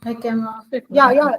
I can fit. Yeah.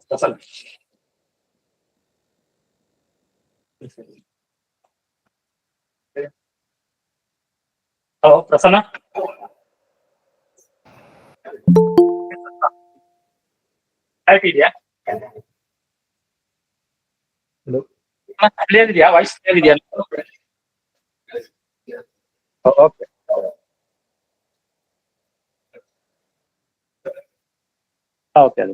Prasanna. Hello, Prasanna. Idea. Hello. Clear idea. Voice clear idea. Okay. Okay.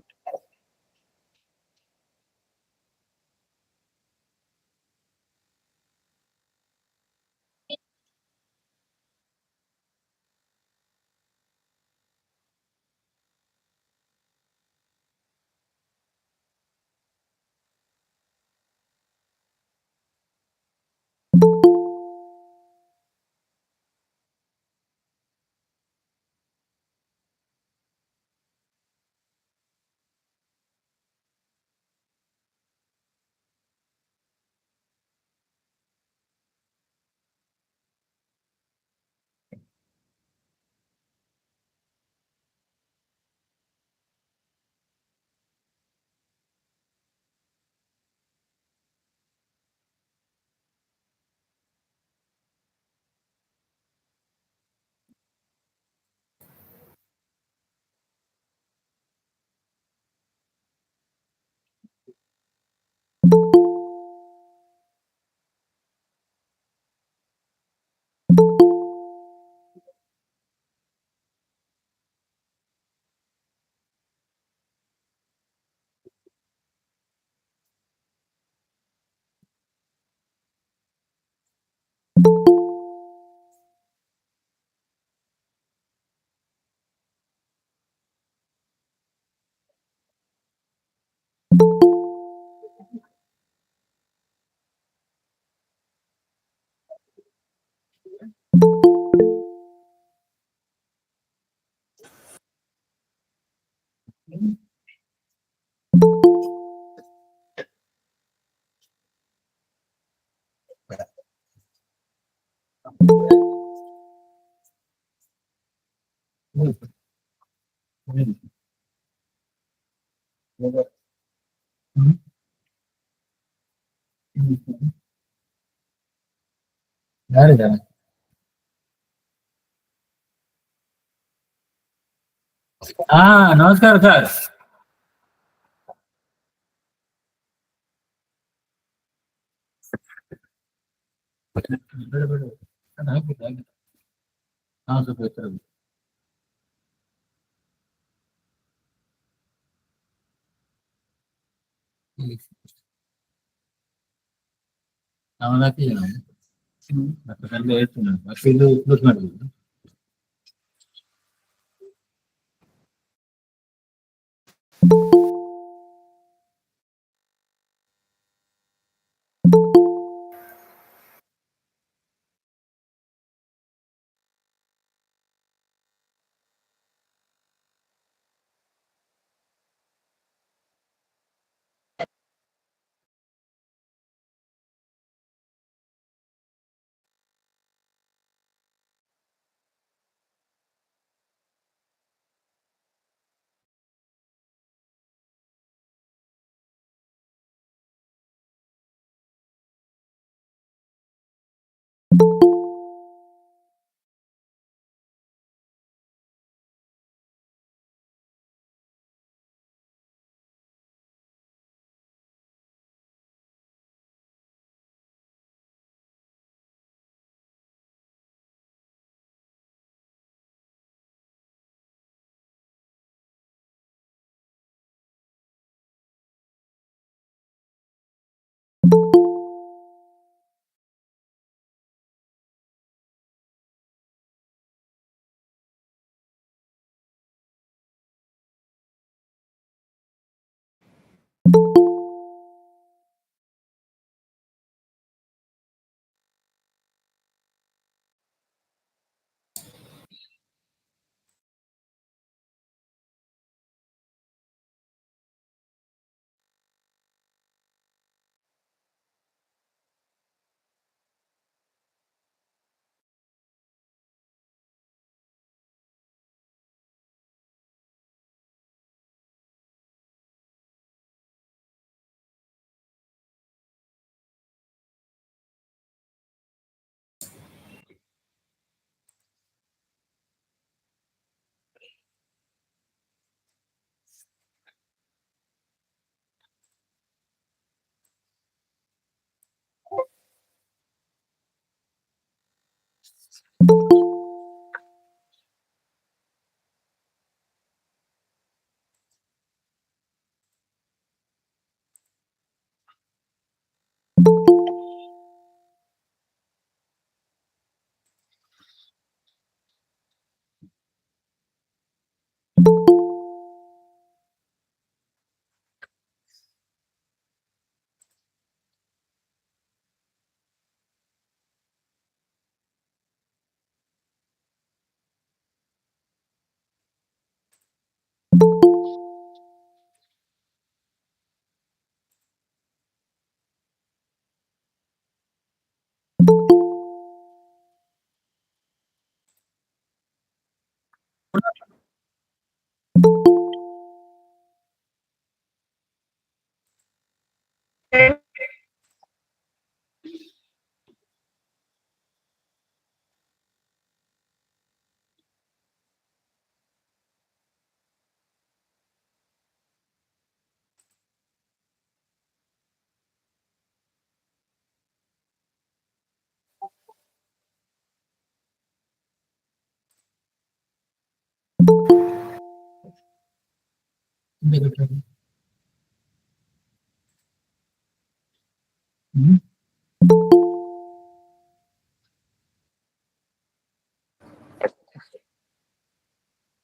नमस्कार sir.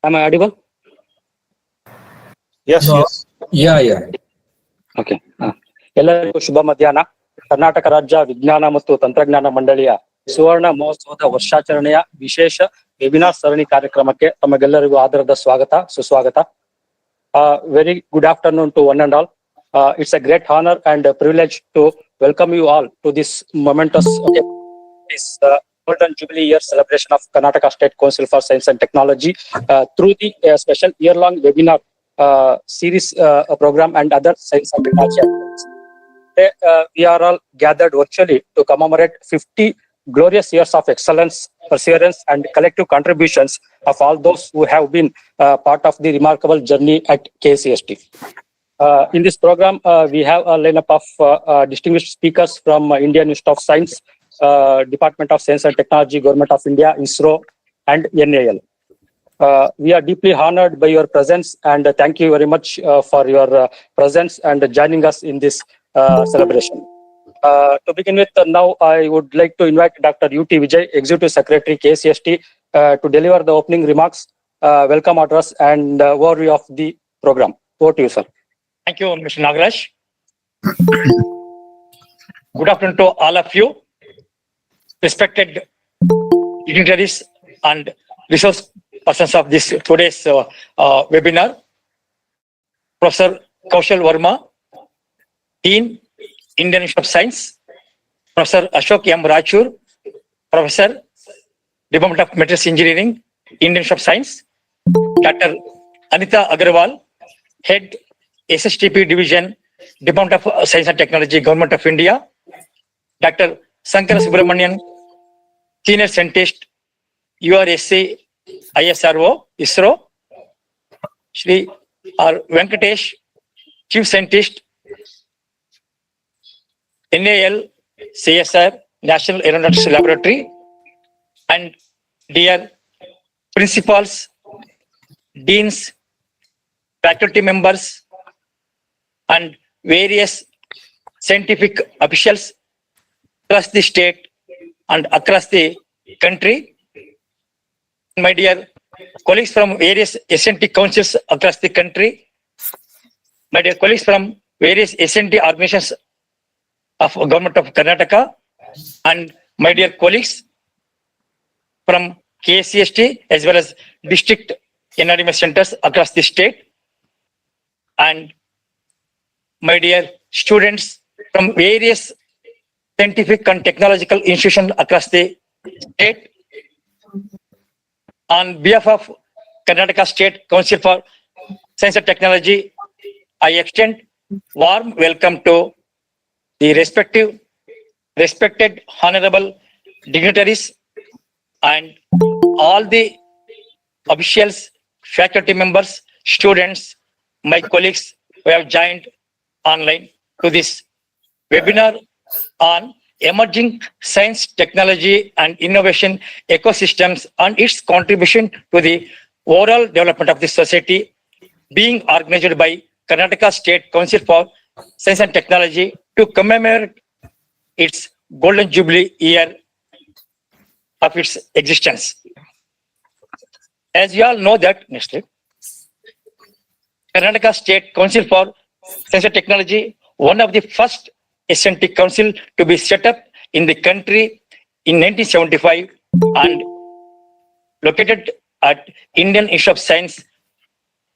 Am I audible? Yes, No. yes. Yeah. Okay ಎಲ್ಲರಿಗೂ ಶುಭ ಮಧ್ಯಾಹ್ನ. ಕರ್ನಾಟಕ ರಾಜ್ಯ ವಿಜ್ಞಾನ ಮತ್ತು ತಂತ್ರಜ್ಞಾನ ಮಂಡಳಿಯ ಸುವರ್ಣ ಮಹೋತ್ಸವದ ವರ್ಷಾಚರಣೆಯ ವಿಶೇಷ ವೆಬಿನಾರ್ ಸರಣಿ ಕಾರ್ಯಕ್ರಮಕ್ಕೆ ತಮಗೆಲ್ಲರಿಗೂ ಆದರದ ಸ್ವಾಗತ, ಸುಸ್ವಾಗತ. Very good afternoon to one and all. It's a great honor and a privilege to welcome you all to this momentous Golden Jubilee year celebration of Karnataka State Council for Science and Technology through the special year-long webinar series program and other science and technology activities. Today, we are all gathered virtually to commemorate 50 glorious years of excellence, perseverance, and collective contributions of all those who have been part of the remarkable journey at KSCST. In this program, we have a lineup of distinguished speakers from Indian Institute of Science, Department of Science and Technology, Government of India, ISRO, and NAL. We are deeply honored by your presence and thank you very much for your presence and joining us in this celebration. To begin with, now I would like to invite Dr. U.T. Vijay, Executive Secretary, KSCST, to deliver the opening remarks, welcome address, and overview of the program. Over to you, sir. Thank you, Mr. Nagaraj. Good afternoon to all of you, respected dignitaries and resource persons of this today's webinar. Professor Kaushal Verma, Dean, Indian Institute of Science, Professor Ashok M. Rachur, Professor, Department of Materials Engineering, Indian Institute of Science, Dr. Anita Agarwal, Head, SSTP Division, Department of Science and Technology, Government of India, Dr. Sankara Subramanian, Senior Scientist, URSC, ISRO, ISRO, Shri R. Venkatesh, Chief Scientist, NAL, CSR, National Aeronautics Laboratory, and dear principals, deans, faculty members, and various scientific officials across the state and across the country. My dear colleagues from various SNT councils across the country, my dear colleagues from various SNT organizations of Government of Karnataka, and my dear colleagues from KSCST as well as district NRMS centers across the state, and my dear students from various scientific and technological institutions across the state. On behalf of Karnataka State Council for Science and Technology, I extend warm welcome to the respected honorable dignitaries and all the officials, faculty members, students, my colleagues who have joined online to this webinar on emerging science, technology, and innovation ecosystems and its contribution to the overall development of the society, being organized by Karnataka State Council for Science and Technology to commemorate its Golden Jubilee year of its existence. As you all know that, next slide, Karnataka State Council for Science and Technology, one of the first SNT council to be set up in the country in 1975 and located at Indian Institute of Science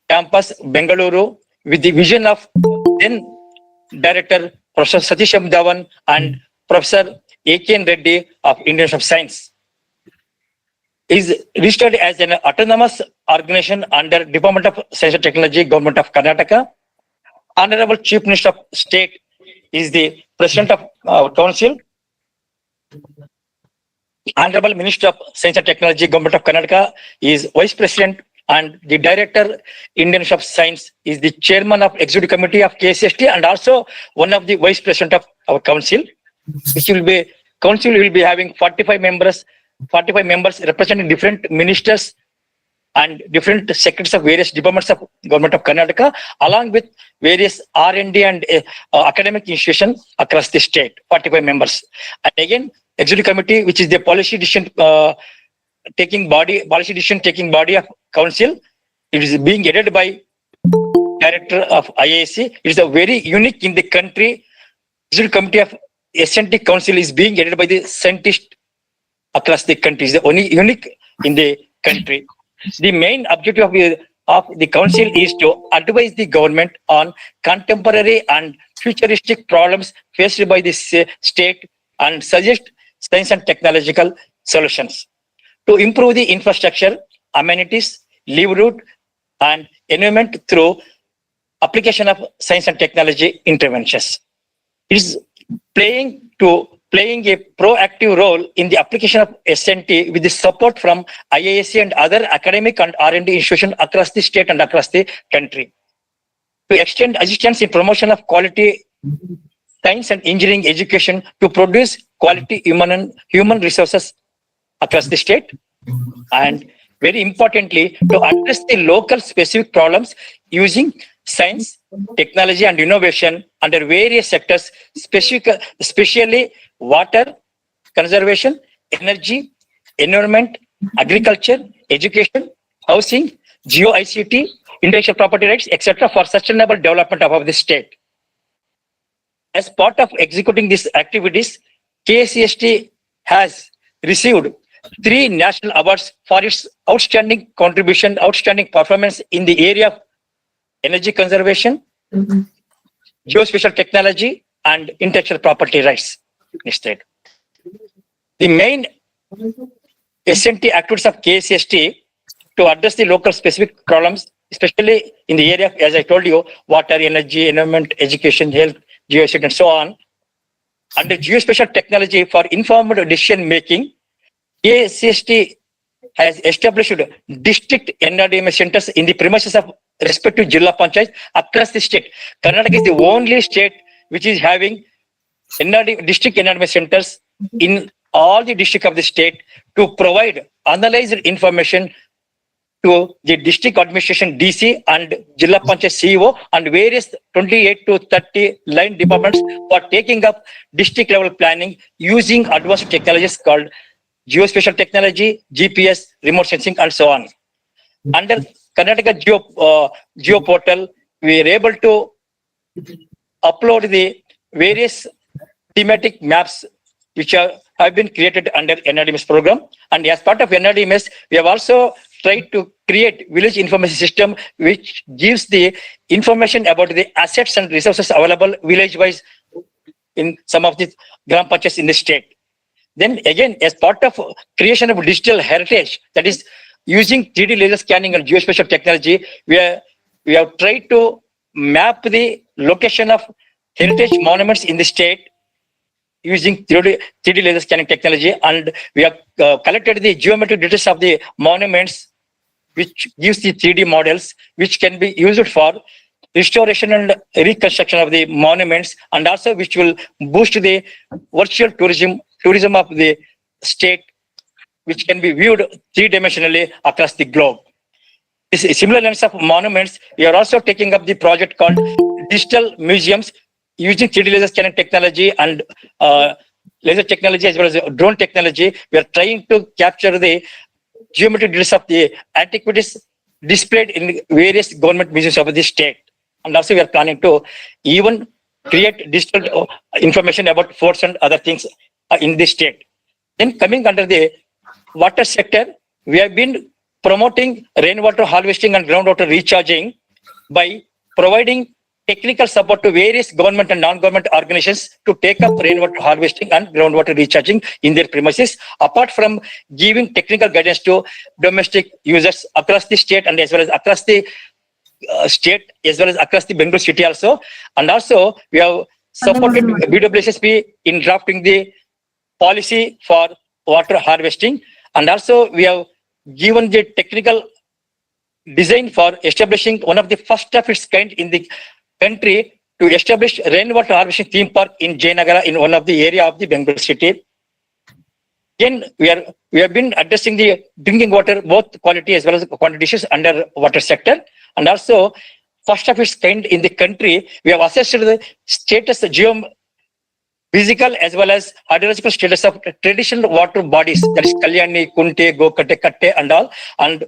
campus, Bengaluru, with the vision of then Director Professor Satish Dhawan and Professor A.K. Reddy of Indian Institute of Science. Is registered as an autonomous organization under Department of Science and Technology, Government of Karnataka. Honorable Chief Minister of State is the President of our Council. Honorable Minister of Science and Technology, Government of Karnataka is Vice President, and the Director, Indian Institute of Science, is the Chairman of Executive Committee of KSCST and also one of the Vice President of our Council. Council will be having 45 members representing different ministers and different secretaries of various departments of Government of Karnataka, along with various R&D and academic institutions across the state, 45 members. And again, Executive Committee, which is the policy decision taking body of Council, it is being headed by Director of IAC. It is a very unique in the country. Executive Committee of SNT Council is being headed by the scientist across the country. It's the only unique in the country. The main objective of the council is to advise the government on contemporary and futuristic problems faced by the state and suggest science and technological solutions to improve the infrastructure, amenities, livelihood, and environment through application of science and technology interventions. It is playing a proactive role in the application of SNT with the support from IISc and other academic and R&D institutions across the state and across the country. To extend assistance in promotion of quality science and engineering education to produce quality human resources across the state. And very importantly, to address the local specific problems using science, technology, and innovation under various sectors, especially water, conservation, energy, environment, agriculture, education, housing, geo-ICT, intellectual property rights, etc. for sustainable development of the state. As part of executing these activities, KSCST has received 3 national awards for its outstanding contribution, outstanding performance in the area of energy conservation, geospatial technology, and intellectual property rights. Next slide. The main SNT activities of KSCST to address the local specific problems, especially in the area of, as I told you, water, energy, environment, education, health, geospatial, and so on. Under geospatial technology for informed decision making, KSCST has established district NRDMS centers in the premises of respective Jilla Panchayat across the state. Karnataka is the only state which is having district NRDMS centers in all the districts of the state to provide analyzed information to the district administration DC and Jilla Panchayat CEO and various 28 to 30 line departments for taking up district level planning using advanced technologies called geospatial technology, GPS, remote sensing, and so on. Under Karnataka Geo Portal, we are able to upload the various thematic maps which have been created under NRDMS program. And as part of NRDMS, we have also tried to create village information system which gives the information about the assets and resources available village-wise in some of the gram panchayats in the state. Then again, as part of creation of digital heritage, that is using 3D laser scanning and geospatial technology, we have tried to map the location of heritage monuments in the state using 3D laser scanning technology, and we have collected the geometric details of the monuments, which gives the 3D models, which can be used for restoration and reconstruction of the monuments, and also which will boost the virtual tourism of the state, which can be viewed three-dimensionally across the globe. This similar lens of monuments, we are also taking up the project called Digital Museums using 3D laser scanning technology and laser technology as well as drone technology. We are trying to capture the geometric details of the antiquities displayed in various government museums of the state. And also we are planning to even create digital information about forts and other things in the state. Then coming under the water sector, we have been promoting rainwater harvesting and groundwater recharging by providing technical support to various government and non-government organizations to take up rainwater harvesting and groundwater recharging in their premises, apart from giving technical guidance to domestic users across the state and as well as across the state as well as across the Bengaluru city also. And also we have supported BWSSP in drafting the policy for water harvesting, and also we have given the technical design for establishing one of the first of its kind in the country to establish rainwater harvesting theme park in Jayanagara in one of the area of the Bengaluru city. Again, we have been addressing the drinking water, both quality as well as quantity issues under water sector, and also first of its kind in the country, we have assessed the status physical as well as hydrological status of traditional water bodies, that is Kalyani, Kunte, Gokate, Katte and all. And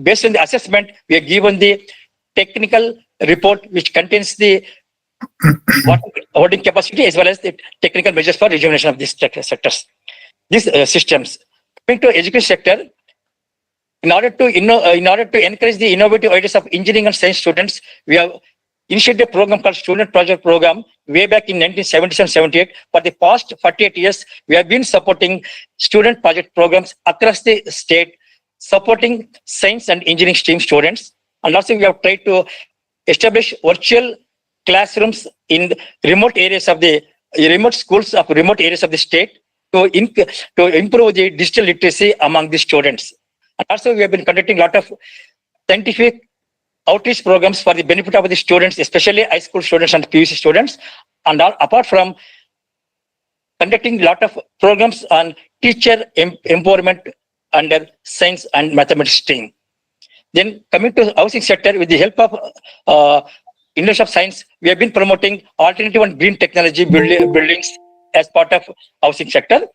based on the assessment, we have given the technical report which contains the water holding capacity as well as the technical measures for rejuvenation of these sectors, these systems. Coming to education sector, in order to encourage the innovative ideas of engineering and science students, we have initiated a program called Student Project Program way back in 1977-78. For the past 48 years, we have been supporting student project programs across the state, supporting science and engineering stream students. And also we have tried to establish virtual classrooms in remote areas of the remote schools of remote areas of the state to improve the digital literacy among the students. And also we have been conducting a lot of scientific outreach programs for the benefit of the students, especially high school students and PUC students. And apart from conducting a lot of programs on teacher empowerment under science and mathematics stream. Then coming to housing sector, with the help of University of Science, we have been promoting alternative and green technology buildings as part of housing sector.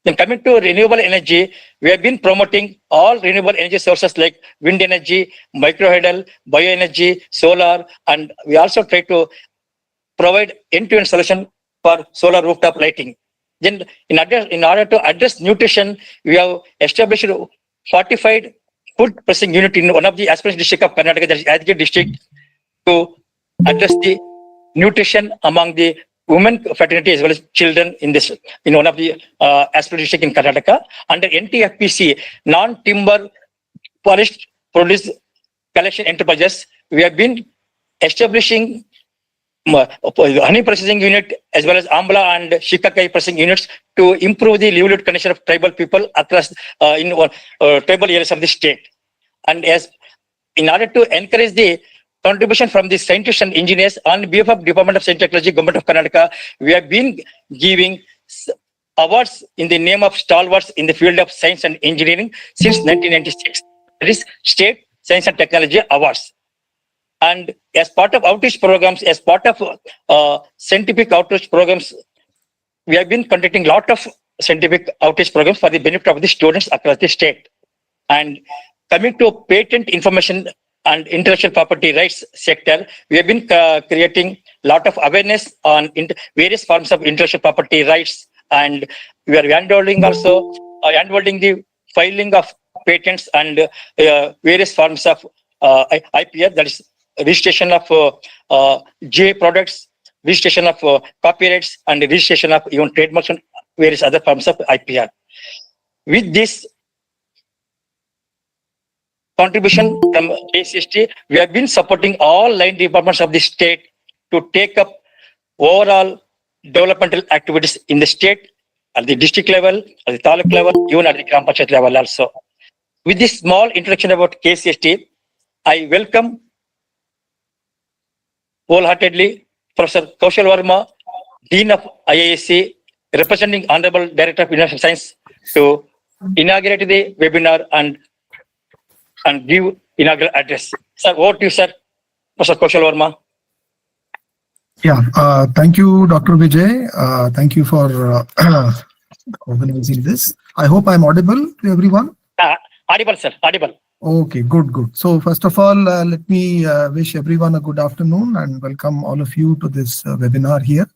Then coming to renewable energy, we have been promoting all renewable energy sources like wind energy, microhydel, bioenergy, solar, and we also try to provide end-to-end solution for solar rooftop lighting. Then in order to address nutrition, we have established a fortified food processing unit in one of the aspiration district of Karnataka, that is Yadgiri district, to address the nutrition among the women fraternity as well as children in one of the aspiration district in Karnataka. Under NTFPC, non-timber forest produce collection enterprises, we have been establishing honey processing unit as well as Ambla and Shikakai processing units to improve the livelihood condition of tribal people across in tribal areas of the state. And as in order to encourage the contribution from the scientists and engineers on behalf of Department of Science and Technology, Government of Karnataka, we have been giving awards in the name of stalwarts in the field of science and engineering since 1996. That is State Science and Technology Awards. And as part of outreach programs, as part of scientific outreach programs, we have been conducting a lot of scientific outreach programs for the benefit of the students across the state. And coming to patent information and intellectual property rights sector, we have been creating a lot of awareness on various forms of intellectual property rights, and we are handholding the filing of patents and various forms of IPR, that is registration of GA products, registration of copyrights, and registration of even trademarks and various other forms of IPR. With this contribution from KSCST, we have been supporting all line departments of the state to take up overall developmental activities in the state, at the district level, at the taluk level, even at the Gram Panchayat level also. With this small introduction about KSCST, I welcome wholeheartedly Professor Kaushal Verma, Dean of IISc, representing Honorable Director of International Science, to inaugurate the webinar and give inaugural address. Sir, over to you, sir. Professor Kaushal Verma. Yeah, thank you, Dr. Vijay. Thank you for organizing this. I hope I'm audible to everyone. Audible, sir. Audible. Okay, good, good. So first of all, let me wish everyone a good afternoon and welcome all of you to this webinar here.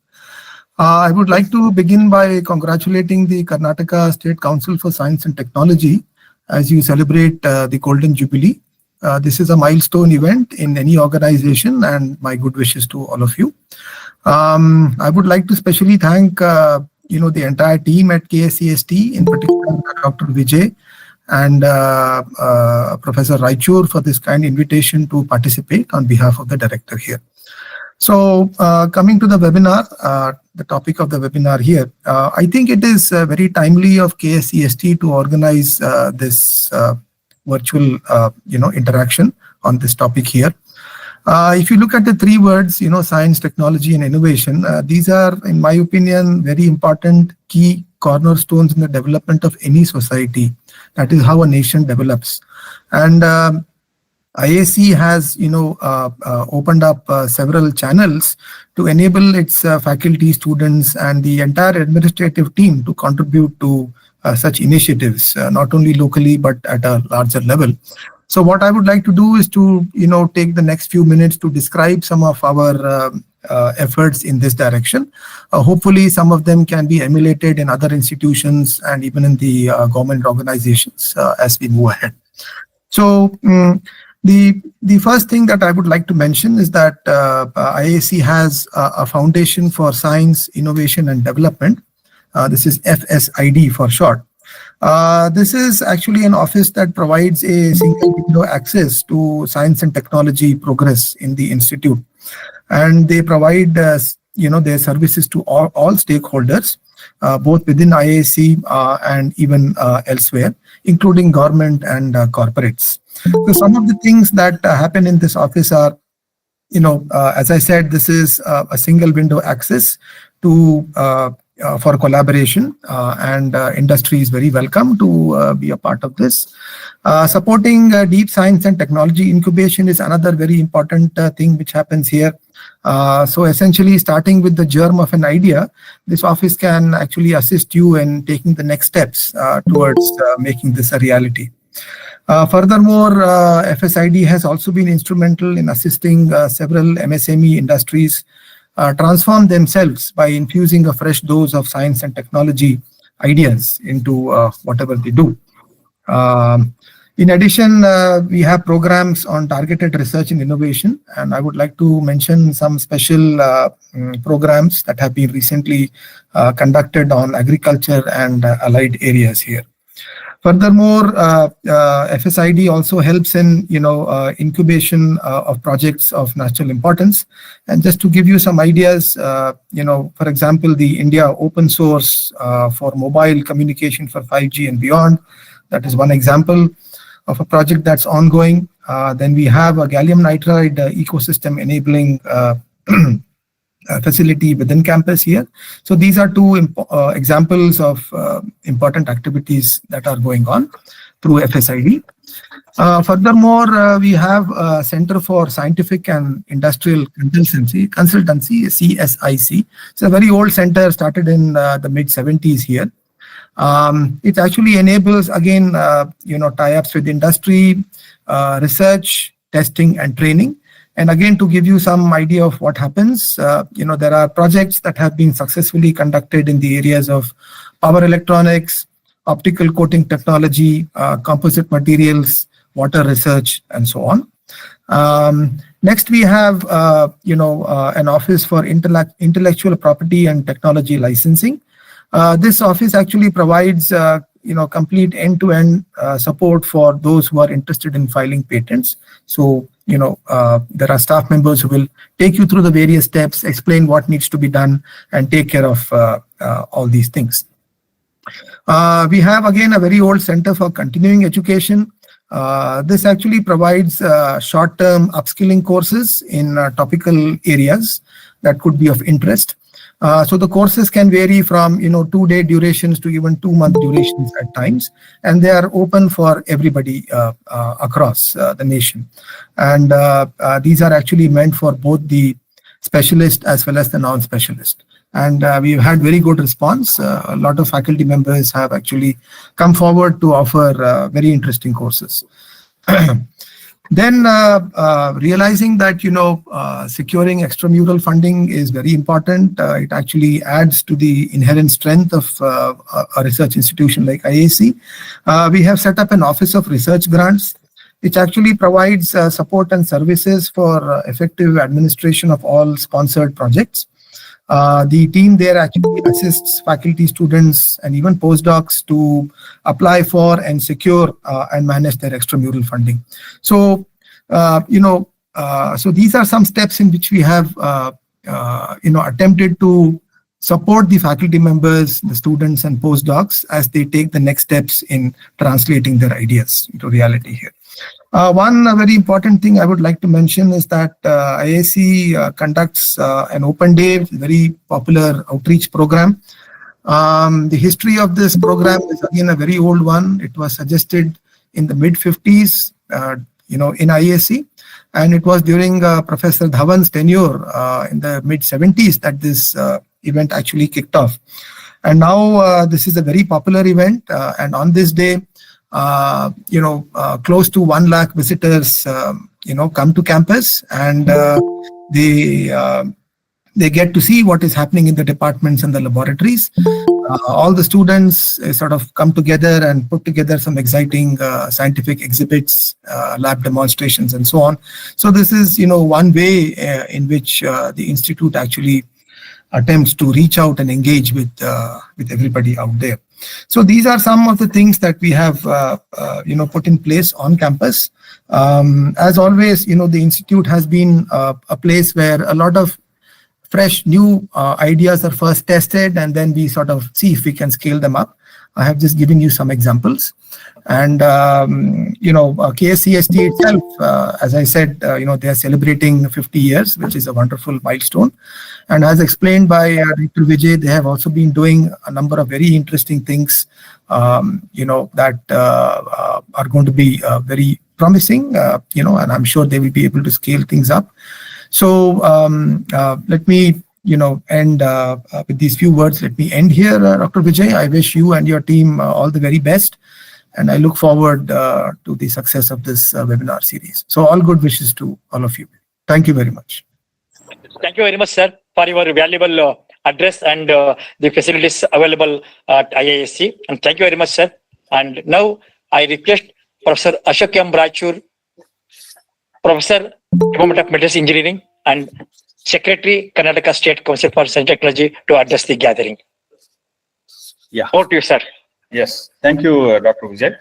I would like to begin by congratulating the Karnataka State Council for Science and Technology as you celebrate the Golden Jubilee. This is a milestone event in any organization, and my good wishes to all of you. I would like to specially thank the entire team at KSCST, in particular Dr. Vijay and Professor Raichur for this kind invitation to participate on behalf of the director here. So coming to the webinar, the topic of the webinar here, I think it is very timely of KSCST to organize this virtual interaction on this topic here. If you look at the three words, science, technology, and innovation, these are, in my opinion, very important key cornerstones in the development of any society. That is how a nation develops. And IAC has, opened up several channels to enable its faculty, students, and the entire administrative team to contribute to such initiatives, not only locally but at a larger level. So what I would like to do is to, take the next few minutes to describe some of our efforts in this direction. Hopefully, some of them can be emulated in other institutions and even in the government organizations as we move ahead. So the first thing that I would like to mention is that IAC has a Foundation for Science, Innovation and Development. This is FSID for short. This is actually an office that provides a single window access to science and technology progress in the institute. And they provide their services to all stakeholders, both within IAC and even elsewhere, including government and corporates. So some of the things that happen in this office are, as I said, this is a single window access to for collaboration, and industry is very welcome to be a part of this. Supporting deep science and technology incubation is another very important thing which happens here. So essentially, starting with the germ of an idea, this office can actually assist you in taking the next steps towards making this a reality. Furthermore, FSID has also been instrumental in assisting several MSME industries transform themselves by infusing a fresh dose of science and technology ideas into whatever they do. In addition, we have programs on targeted research and innovation, and I would like to mention some special programs that have been recently conducted on agriculture and allied areas here. Furthermore, FSID also helps in incubation of projects of national importance. And just to give you some ideas, for example, the India open source for mobile communication for 5G and beyond, that is one example of a project that's ongoing. Then we have a gallium nitride ecosystem enabling facility within campus here. So these are two examples of important activities that are going on through FSID. Furthermore, we have a Center for Scientific and Industrial Consultancy, CSIC. It's a very old center, started in the mid-70s here. It actually enables, again, tie-ups with industry, research, testing, and training. And again, to give you some idea of what happens, there are projects that have been successfully conducted in the areas of power electronics, optical coating technology, composite materials, water research, and so on. Next, we have, an office for intellectual property and technology licensing. This office actually provides, complete end-to-end support for those who are interested in filing patents. So, there are staff members who will take you through the various steps, explain what needs to be done, and take care of all these things. We have, again, a very old center for continuing education. This actually provides short-term upskilling courses in topical areas that could be of interest. So the courses can vary from 2-day durations to even 2-month durations at times, and they are open for everybody across the nation. And these are actually meant for both the specialist as well as the non-specialist. And we've had very good response. A lot of faculty members have actually come forward to offer very interesting courses. Then realizing that securing extramural funding is very important. It actually adds to the inherent strength of a research institution like IAC. We have set up an Office of Research Grants, which actually provides support and services for effective administration of all sponsored projects. The team there actually assists faculty, students, and even postdocs to apply for and secure and manage their extramural funding. So, so these are some steps in which we have, attempted to support the faculty members, the students, and postdocs as they take the next steps in translating their ideas into reality here. One very important thing I would like to mention is that IAC conducts an open day, very popular outreach program. The history of this program is again a very old one. It was suggested in the mid-50s, in IAC, and it was during Professor Dhawan's tenure in the mid-70s that this event actually kicked off. And now this is a very popular event, and on this day, close to 1 lakh visitors, come to campus, and they get to see what is happening in the departments and the laboratories. All the students sort of come together and put together some exciting scientific exhibits, lab demonstrations, and so on. So this is, one way in which the institute actually attempts to reach out and engage with everybody out there. So these are some of the things that we have, put in place on campus. As always, the institute has been a place where a lot of fresh new ideas are first tested, and then we sort of see if we can scale them up. I have just given you some examples. And, KSCST itself, as I said, they are celebrating 50 years, which is a wonderful milestone. And as explained by Dr. Vijay, they have also been doing a number of very interesting things, that are going to be very promising, and I'm sure they will be able to scale things up. So let me, end with these few words. Let me end here, Dr. Vijay. I wish you and your team all the very best, and I look forward to the success of this webinar series. So all good wishes to all of you. Thank you very much. Thank you very much, sir, for your valuable address and the facilities available at IISc. And thank you very much, sir. And now I request Professor Ashok M. Raichur, Professor, Department of Materials Engineering and Secretary, Karnataka State Council for Science and Technology, to address the gathering. Yeah. Over to you, sir. Yes. Thank you, Dr. Vijay.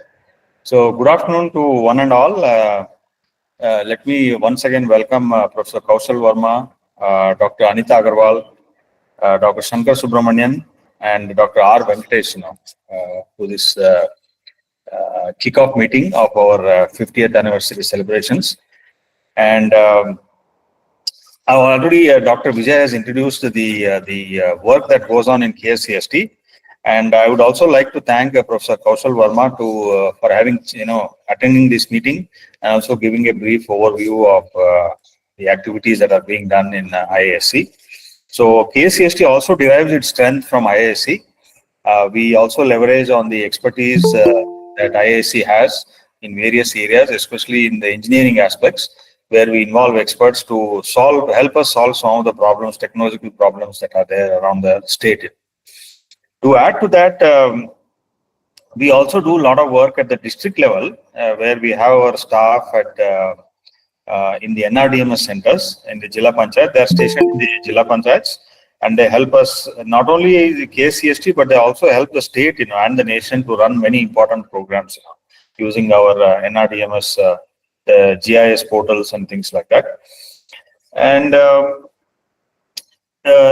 So good afternoon to one and all. Let me once again welcome Professor Kaushal Verma, Dr. Anita Agarwal, Dr. Shankar Subramanian, and Dr. R. Venkatesh, to this kickoff meeting of our 50th anniversary celebrations. And already Dr. Vijay has introduced the work that goes on in KSCST, and I would also like to thank Professor Kaushal Verma for having attending this meeting and also giving a brief overview of the activities that are being done in IISc. So KSCST also derives its strength from IISc. We also leverage on the expertise that IISc has in various areas, especially in the engineering aspects, where we involve experts to help us solve some of the problems, technological problems that are there around the state. To add to that, we also do a lot of work at the district level, where we have our staff at in the NRDMS centers in the Jilla Panchayat. They are stationed in the Jilla Panchayats, and they help us not only the KSCST, but they also help the state, and the nation to run many important programs using our NRDMS GIS portals and things like that. And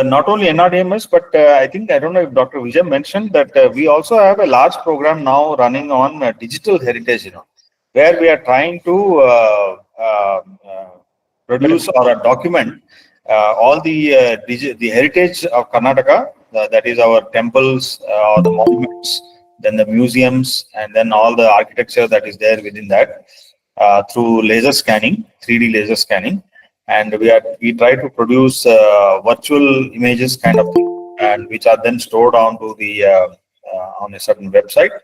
not only NRDMS, but I don't know if Dr. Vijay mentioned that we also have a large program now running on digital heritage, where we are trying to produce or document all the heritage of Karnataka, that is our temples or the monuments, then the museums, and then all the architecture that is there within that through laser scanning, 3D laser scanning, and we try to produce virtual images kind of thing, and which are then stored onto the on a certain website,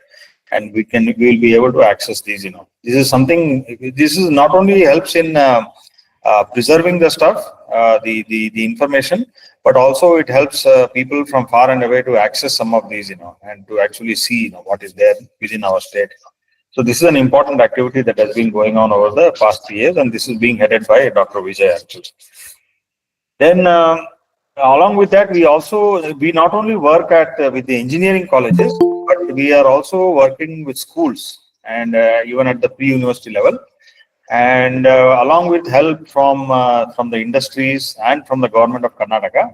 and we will be able to access these. This is something. This is not only helps in preserving the stuff, the information, but also it helps people from far and away to access some of these, and to actually see, what is there within our state. So this is an important activity that has been going on over the past 3 years, and this is being headed by Dr. Vijay actually. Then, along with that, we not only work with the engineering colleges, but we are also working with schools and even at the pre-university level. And along with help from the industries and from the government of Karnataka,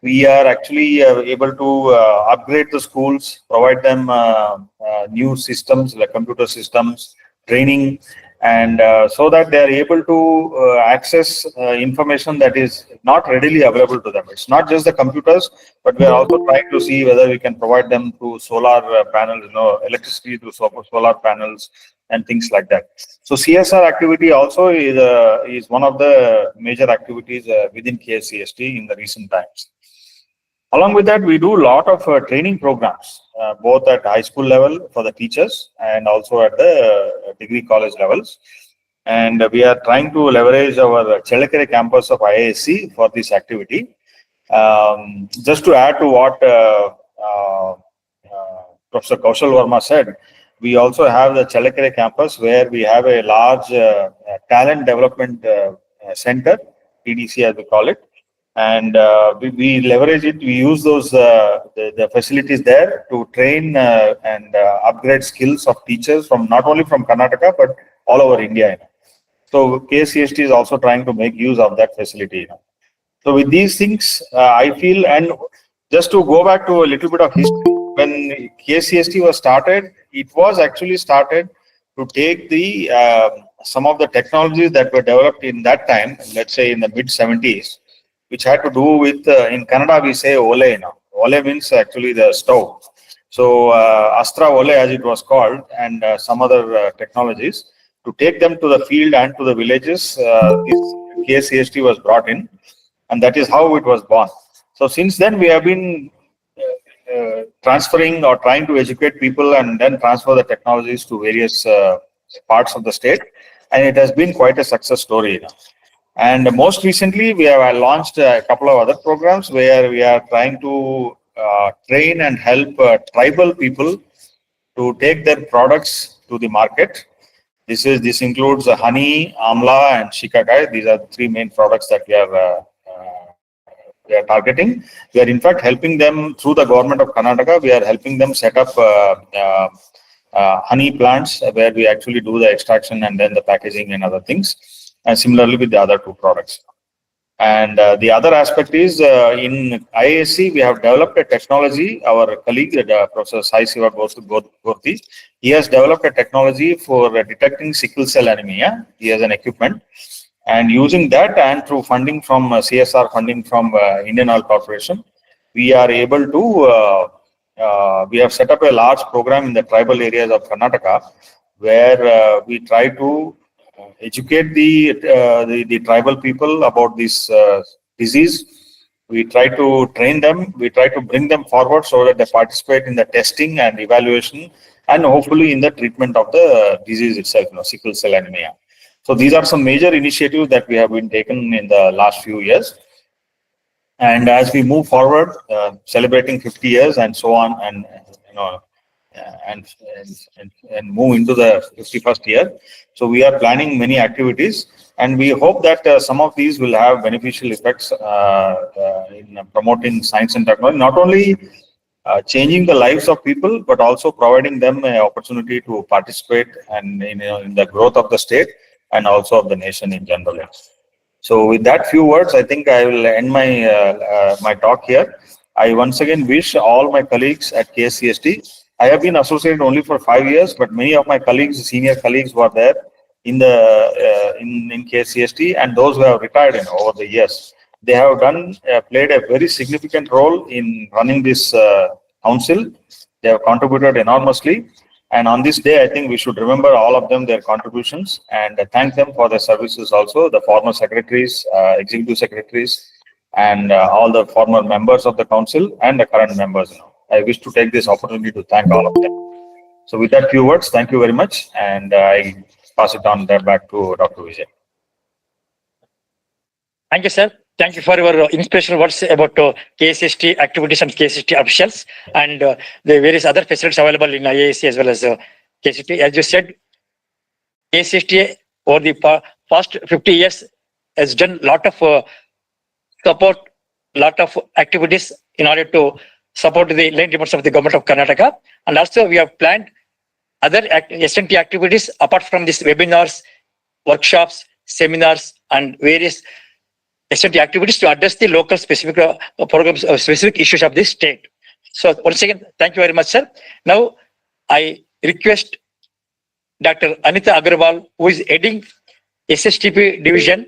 we are actually able to upgrade the schools, provide them new systems like computer systems, training, and so that they are able to access information that is not readily available to them. It's not just the computers, but we are also trying to see whether we can provide them through solar panels, electricity through solar panels and things like that. So CSR activity also is one of the major activities within KSCST in the recent times. Along with that, we do a lot of training programs, both at high school level for the teachers and also at the degree college levels. And we are trying to leverage our Chellakere campus of IISc for this activity. Just to add to what Professor Kaushal Verma said, we also have the Chellakere campus where we have a large talent development center, TDC as we call it. And we leverage it. We use those the facilities there to train and upgrade skills of teachers from not only from Karnataka but all over India. So KSCST is also trying to make use of that facility. So with these things, I feel, and just to go back to a little bit of history, when KSCST was started, it was actually started to take the some of the technologies that were developed in that time, let's say in the mid-70s, which had to do with, in Kannada we say ole. Ole means actually the stove. So Astra Ole as it was called, and some other technologies, to take them to the field and to the villages, this KSCST was brought in, and that is how it was born. So since then we have been transferring or trying to educate people and then transfer the technologies to various parts of the state, and it has been quite a success story. And most recently, we have launched a couple of other programs where we are trying to train and help tribal people to take their products to the market. This includes honey, amla, and shikakai. These are the three main products that we are targeting. We are in fact helping them through the government of Karnataka. We are helping them set up honey plants where we actually do the extraction and then the packaging and other things. And similarly with the other two products. And the other aspect is in IISc, we have developed a technology. Our colleague, Professor Sai Siva Gorti, he has developed a technology for detecting sickle cell anemia. He has an equipment. And using that and through funding from CSR funding from Indian Oil Corporation, we are able to, we have set up a large program in the tribal areas of Karnataka where we try to educate the tribal people about this disease. We try to train them. We try to bring them forward so that they participate in the testing and evaluation, and hopefully in the treatment of the disease itself, sickle cell anemia. So these are some major initiatives that we have been taken in the last few years. And as we move forward, celebrating 50 years and so on, and and move into the 51st year. So we are planning many activities, and we hope that some of these will have beneficial effects in promoting science and technology, not only changing the lives of people, but also providing them an opportunity to participate and in the growth of the state and also of the nation in general. So with that few words, I think I will end my my talk here. I once again wish all my colleagues at KSCST I have been associated only for 5 years, but many of my colleagues, senior colleagues, were there in the in KSCST, and those who have retired over the years. They have played a very significant role in running this council. They have contributed enormously. And on this day, I think we should remember all of them, their contributions, and thank them for their services also, the former secretaries, executive secretaries, and all the former members of the council and the current members. I wish to take this opportunity to thank all of them. So with that few words, thank you very much. And I pass it on back to Dr. Vijay. Thank you, sir. Thank you for your inspirational words about KSST activities and KSST officials and the various other facilities available in IAC as well as KSST. As you said, KSST over the past 50 years has done a lot of support, lot of activities in order to support the line demands of the government of Karnataka. And also we have planned other SNT activities apart from these webinars, workshops, seminars, and various SNT activities to address the local specific programs, specific issues of this state. So once again, thank you very much, sir. Now I request Dr. Anita Agarwal, who is heading SSTP division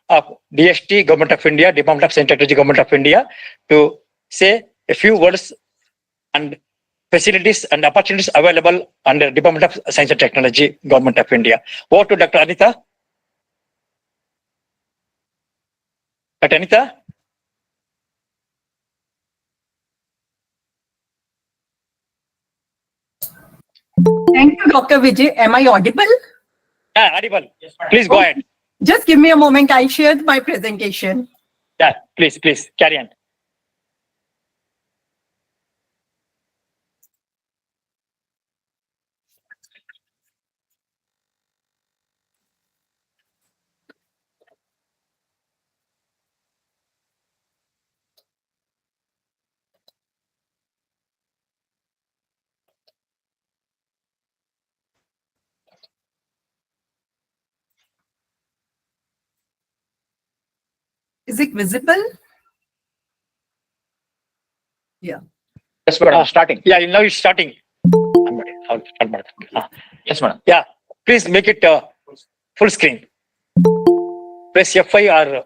of DST, Government of India, Department of Science and Technology, Government of India, to say a few words and facilities and opportunities available under Department of Science and Technology, Government of India. Over to Dr. Anita. Dr. Anita? Thank you, Dr. Vijay. Am I audible? Yeah, audible. Please go ahead. Just give me a moment. I shared my presentation. Yeah, please carry on. Is it visible? Yeah. Yes, madam. Starting. Yeah, now it's starting. Yes, madam. Yeah, please make it full screen. Press F5 or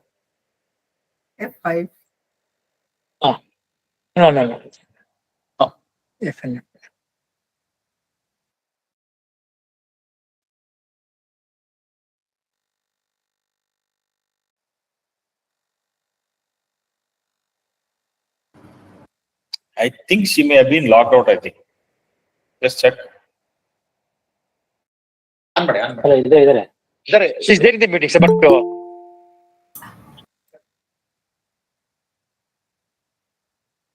F5. no. Oh, F5. I think she may have been logged out, I think. Just check. She's there in the meetings, but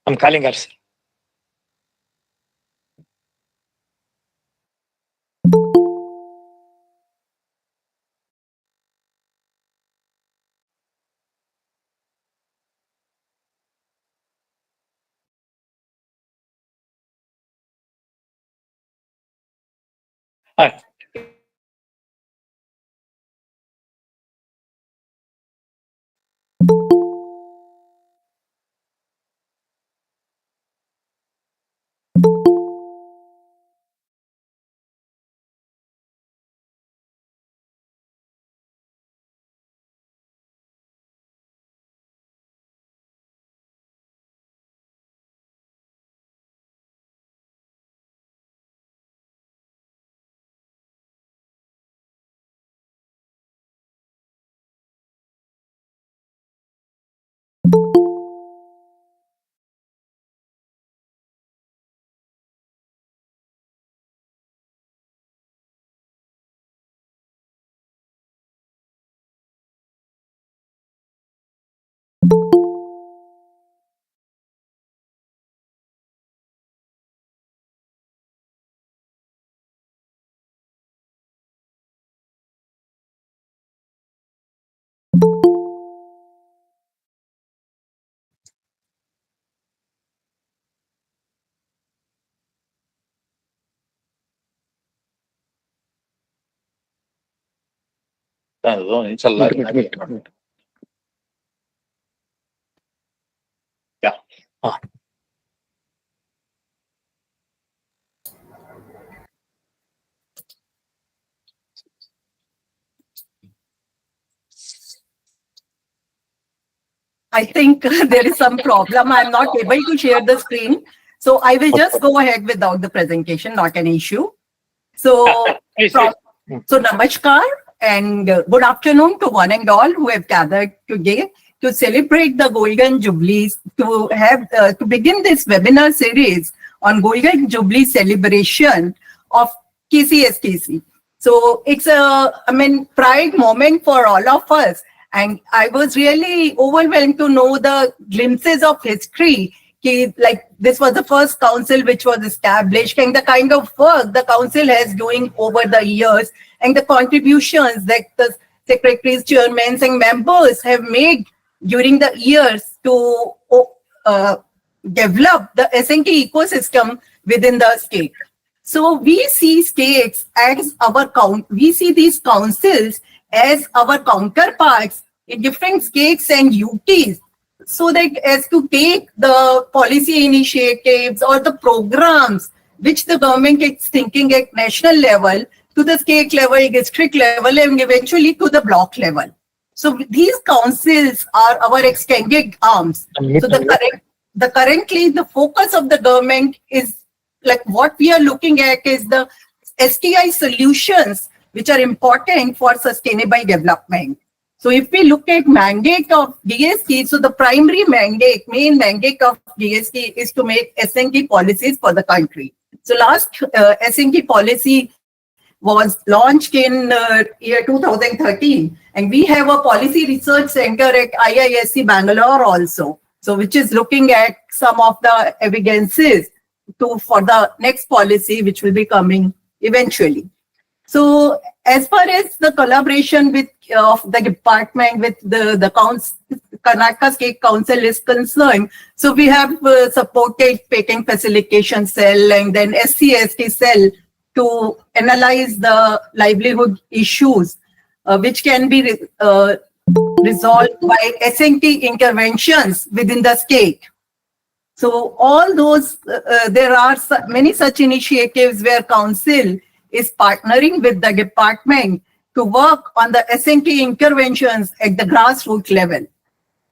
I'm calling her. Yeah. I think there is some problem. I'm not able to share the screen. So I will just go ahead without the presentation, not an issue. So, so namaskar and good afternoon to one and all who have gathered today to celebrate the Golden Jubilee, to begin this webinar series on Golden Jubilee celebration of KSCST. So it's a, pride moment for all of us. And I was really overwhelmed to know the glimpses of history. Like this was the first council which was established, and the kind of work the council has doing over the years, and the contributions that the secretaries, chairmen, and members have made during the years to develop the SNT ecosystem within the state. So we see states as we see these councils as our counterparts in different states and UTs, so that as to take the policy initiatives or the programs which the government is thinking at national level to the state level, district level, and eventually to the block level. So these councils are our extended arms. So currently the focus of the government is like what we are looking at is the STI solutions which are important for sustainable development. So if we look at mandate of DST, so the primary mandate, main mandate of DST is to make SNT policies for the country. So last SNT policy was launched in year 2013, and we have a policy research center at IISc Bangalore also, so which is looking at some of the evidences for the next policy which will be coming eventually. So as far as the collaboration with of the department with the council, Karnataka State Council is concerned, so we have supported patent facilitation cell and then SCST cell to analyze the livelihood issues which can be resolved by SNT interventions within the state. So all those, there are many such initiatives where council is partnering with the department to work on the SNT interventions at the grassroots level.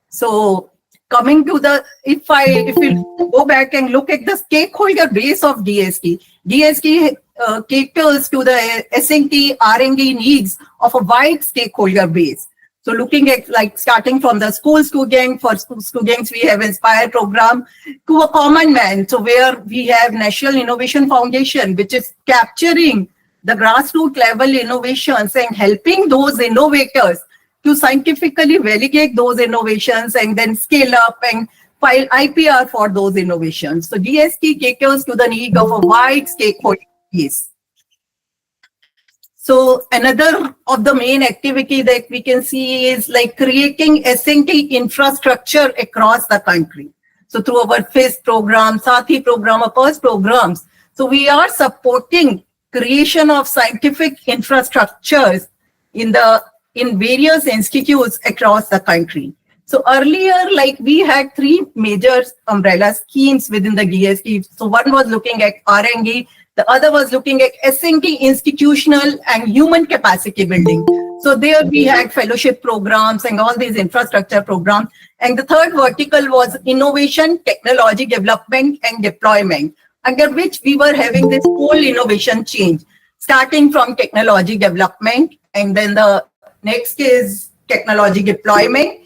So coming to the, if we go back and look at the stakeholder base of DST, DST caters to the SNT R&D needs of a wide stakeholder base. So looking at like starting from the school student, for school students, we have Inspire program to a common man. So where we have National Innovation Foundation, which is capturing the grassroots level innovations and helping those innovators to scientifically validate those innovations and then scale up and file IPR for those innovations. So DST caters to the need of a wide stakeholder base. So another of the main activity that we can see is like creating SNT infrastructure across the country. So through our FIST program, Sathi program, or PERS programs, so we are supporting creation of scientific infrastructures in various institutes across the country. So earlier, like we had three major umbrella schemes within the DST. So one was looking at R&D, the other was looking at SNT institutional and human capacity building. So there we had fellowship programs and all these infrastructure programs. And the third vertical was innovation, technology development and deployment, under which we were having this whole innovation change, starting from technology development, and then the next is technology deployment,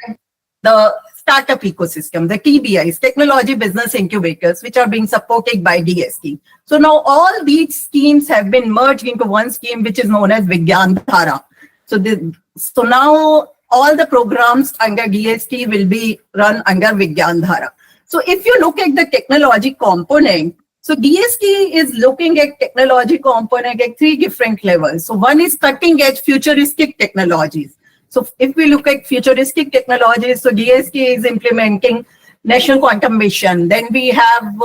and the startup ecosystem, the TBIs, technology business incubators, which are being supported by DST. So now all these schemes have been merged into one scheme, which is known as Vigyan Dhara. So now all the programs under DST will be run under Vigyan Dhara. So if you look at the technology component, so DST is looking at technology component at three different levels. So one is cutting edge futuristic technologies. So if we look at futuristic technologies, so DST is implementing National Quantum Mission. Then we have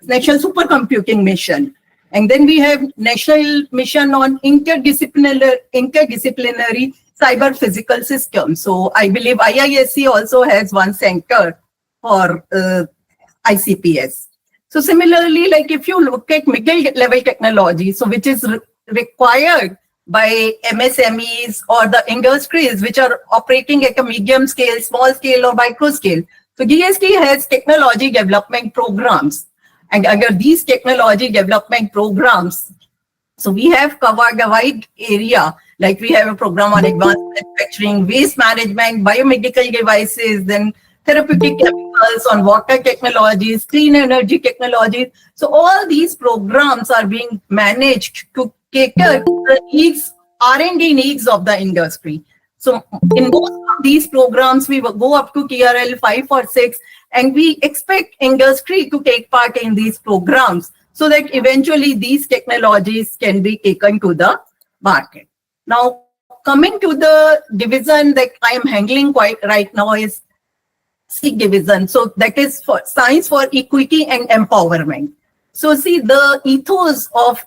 National Supercomputing Mission. And then we have National Mission on interdisciplinary cyber physical systems. So I believe IISc also has one center for ICPS. So similarly, like if you look at middle level technology, so which is required by MSMEs or the industries which are operating at a medium scale, small scale or micro scale. So GST has technology development programs, and under these technology development programs, so we have covered a wide area, like we have a program on advanced manufacturing, waste management, biomedical devices, then therapeutic chemicals, on water technologies, clean energy technologies. So all these programs are being managed to cater to the needs, R&D needs of the industry. So in most of these programs, we will go up to TRL 5 or 6, and we expect industry to take part in these programs so that eventually these technologies can be taken to the market. Now, coming to the division that I am handling quite right now is C division. So that is for Science for Equity and Empowerment. So see, the ethos of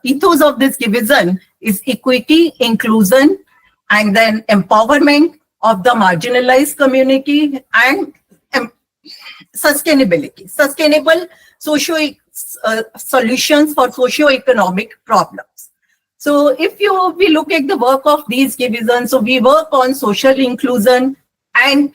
ethos of this division is equity, inclusion, and then empowerment of the marginalized community and sustainability, sustainable solutions for socio-economic problems. So if we look at the work of these divisions, so we work on social inclusion and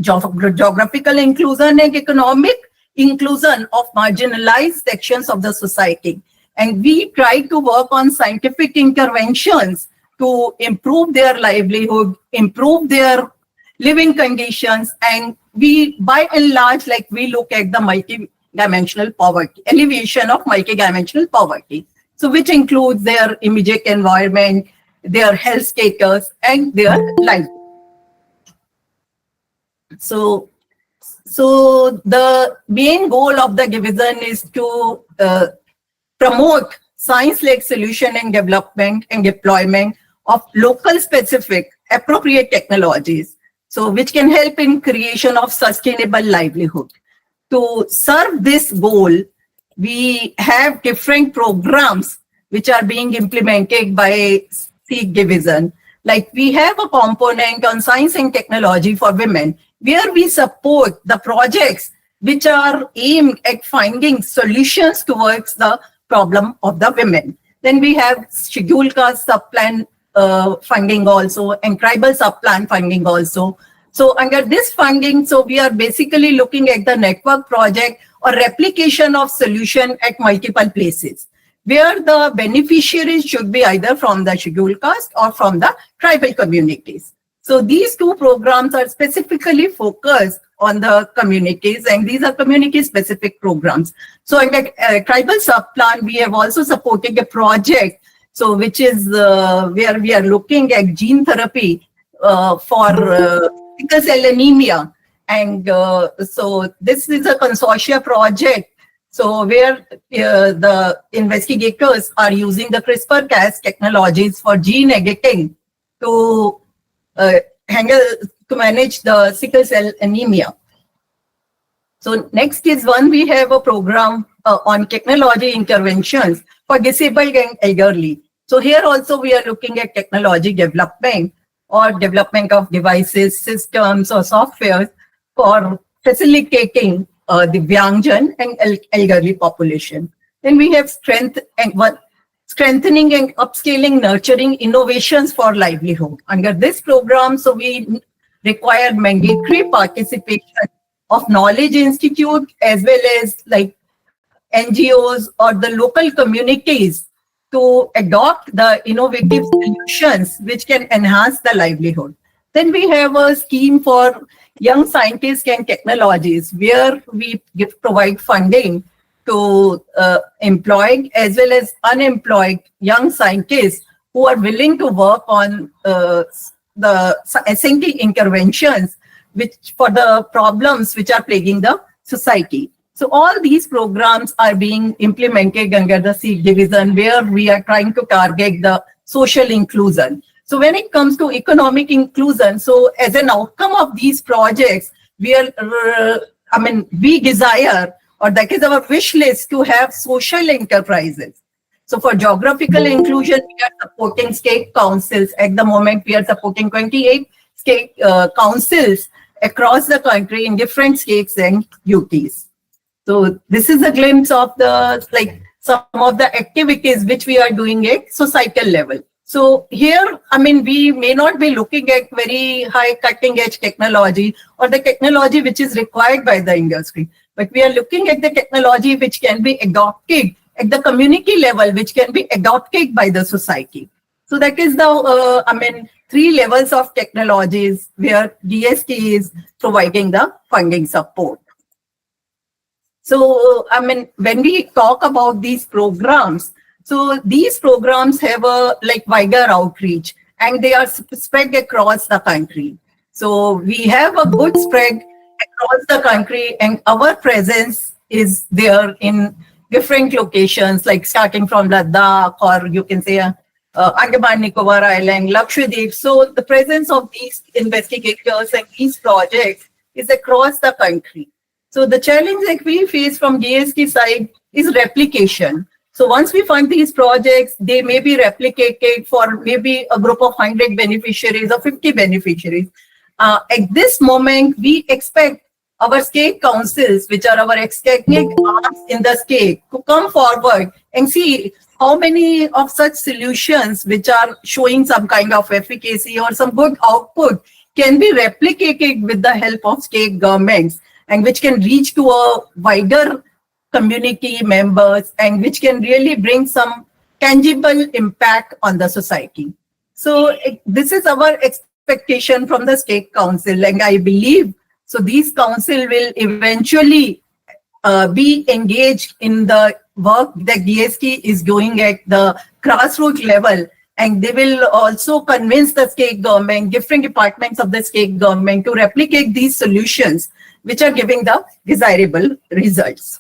geographical inclusion and economic inclusion of marginalized sections of the society. And we try to work on scientific interventions to improve their livelihood, improve their living conditions, and we, by and large, like we look at the multidimensional poverty, alleviation of multidimensional poverty. So which includes their immediate environment, their health status, and their life. So the main goal of the division is to promote science-led solution and development and deployment of local specific appropriate technologies, so which can help in creation of sustainable livelihood. To serve this goal, we have different programs which are being implemented by C division. Like we have a component on science and technology for women, where we support the projects which are aimed at finding solutions towards the problem of the women. Then we have scheduled caste subplan funding also, and tribal subplan funding also. So under this funding, so we are basically looking at the network project or replication of solution at multiple places, where the beneficiaries should be either from the scheduled caste or from the tribal communities. So these two programs are specifically focused on the communities, and these are community-specific programs. So in the tribal subplan, we have also supported a project, so which is where we are looking at gene therapy for sickle cell anemia. And so this is a consortia project, so where the investigators are using the CRISPR-Cas technologies for gene editing to manage the sickle cell anemia. So next is one, we have a program on technology interventions for disabled and elderly. So here also we are looking at technology development or development of devices, systems or software for facilitating the Divyangjan and elderly population. Then we have strengthening and upscaling, nurturing innovations for livelihood. Under this program, so we require mandatory participation of knowledge institute as well as like NGOs or the local communities to adopt the innovative solutions which can enhance the livelihood. Then we have a scheme for young scientists and technologies, where we provide funding to employed as well as unemployed young scientists who are willing to work on the SNT interventions which for the problems which are plaguing the society. So all these programs are being implemented under the C division, where we are trying to target the social inclusion. So when it comes to economic inclusion, so as an outcome of these projects, we are, we desire, or that is our wish list, to have social enterprises. So for geographical inclusion, we are supporting state councils. At the moment, we are supporting 28 state councils across the country in different states and UTs. So this is a glimpse of the some of the activities which we are doing at societal level. So here, I mean, we may not be looking at very high cutting edge technology or the technology which is required by the industry, but we are looking at the technology which can be adopted at the community level, which can be adopted by the society. So that is the, I mean, 3 levels of technologies where GST is providing the funding support. So, I mean, when we talk about these programs, so these programs have a like wider outreach and they are spread across the country. So we have a good spread across the country and our presence is there in different locations, like starting from Ladakh, or you can say Andaman Nicobar Island, Lakshadweep. So the presence of these investigators and these projects is across the country. So the challenge that we face from GST side is replication. So once we fund these projects, they may be replicated for maybe a group of 100 beneficiaries or 50 beneficiaries. At this moment, we expect our state councils, which are our executive arms in the state, to come forward and see how many of such solutions which are showing some kind of efficacy or some good output can be replicated with the help of state governments and which can reach to a wider community members and which can really bring some tangible impact on the society. So this is our expectation from the state council, and I believe so these council will eventually be engaged in the work that GST is doing at the grassroots level, and they will also convince the state government, different departments of the state government, to replicate these solutions which are giving the desirable results.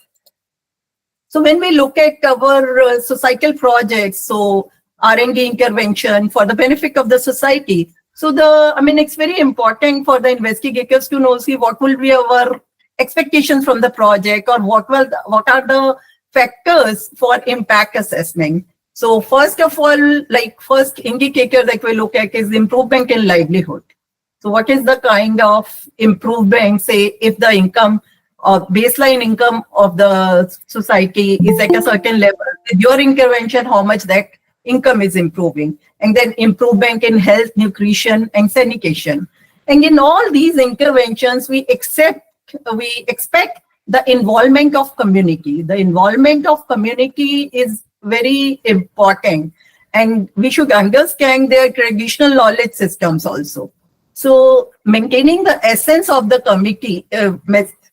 So when we look at our societal projects, so R&D intervention for the benefit of the society, so it's very important for the investigators to know, see what will be our expectations from the project, or what are the factors for impact assessment. So first of all, like first indicator that we look at is improvement in livelihood. So what is the kind of improvement, say if the income or baseline income of the society is at a certain level, with your intervention, how much that income is improving, and then improvement in health, nutrition, and sanitation. And in all these interventions, we expect the involvement of community. The involvement of community is very important, and we should understand their traditional knowledge systems also. So maintaining the essence of the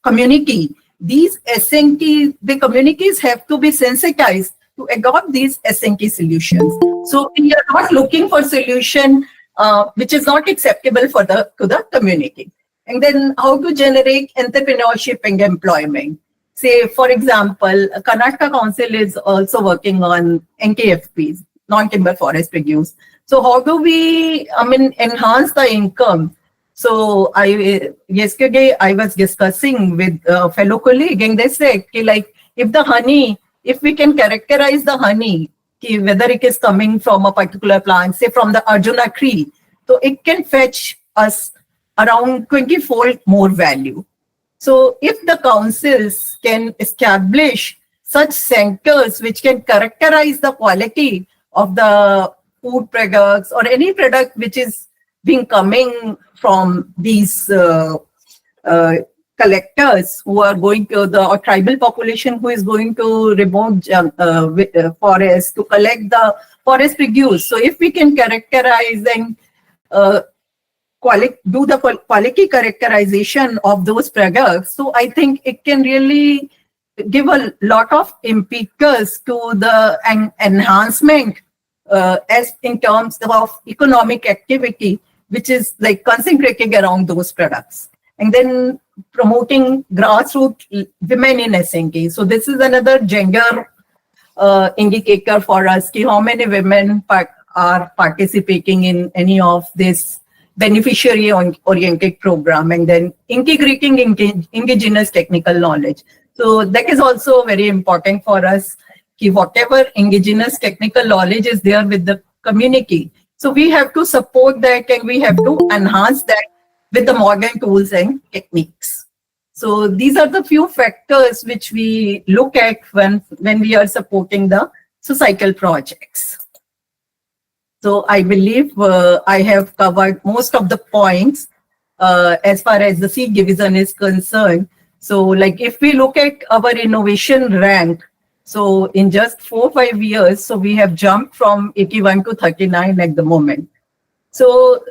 community, these SNT, the communities have to be sensitized to adopt these SNT solutions. So we are not looking for solution which is not acceptable to the community. And then how to generate entrepreneurship and employment. Say, for example, Karnataka Council is also working on NTFPs, non-timber forest produce. So how do we, enhance the income? So yesterday I was discussing with a fellow colleague, and they said, like, if we can characterize the honey, whether it is coming from a particular plant, say from the Arjuna tree, so it can fetch us around 20-fold more value. So if the councils can establish such centers which can characterize the quality of the food products or any product which is being coming from these collectors who are going to the tribal population who is going to remote forest to collect the forest produce. So if we can characterize and do the quality characterization of those products, so I think it can really give a lot of impetus to the enhancement as in terms of economic activity, which is like concentrating around those products. And then promoting grassroots women in SNT. So this is another gender indicator for us, how many women are participating in any of this beneficiary-oriented program, and then integrating indigenous technical knowledge. So that is also very important for us, whatever indigenous technical knowledge is there with the community. So we have to support that, and we have to enhance that with the modern tools and techniques. So these are the few factors which we look at when we are supporting the societal projects. So I believe I have covered most of the points as far as the C division is concerned. So like if we look at our innovation rank, so in just 4 or 5 years, so we have jumped from 81 to 39 at the moment. So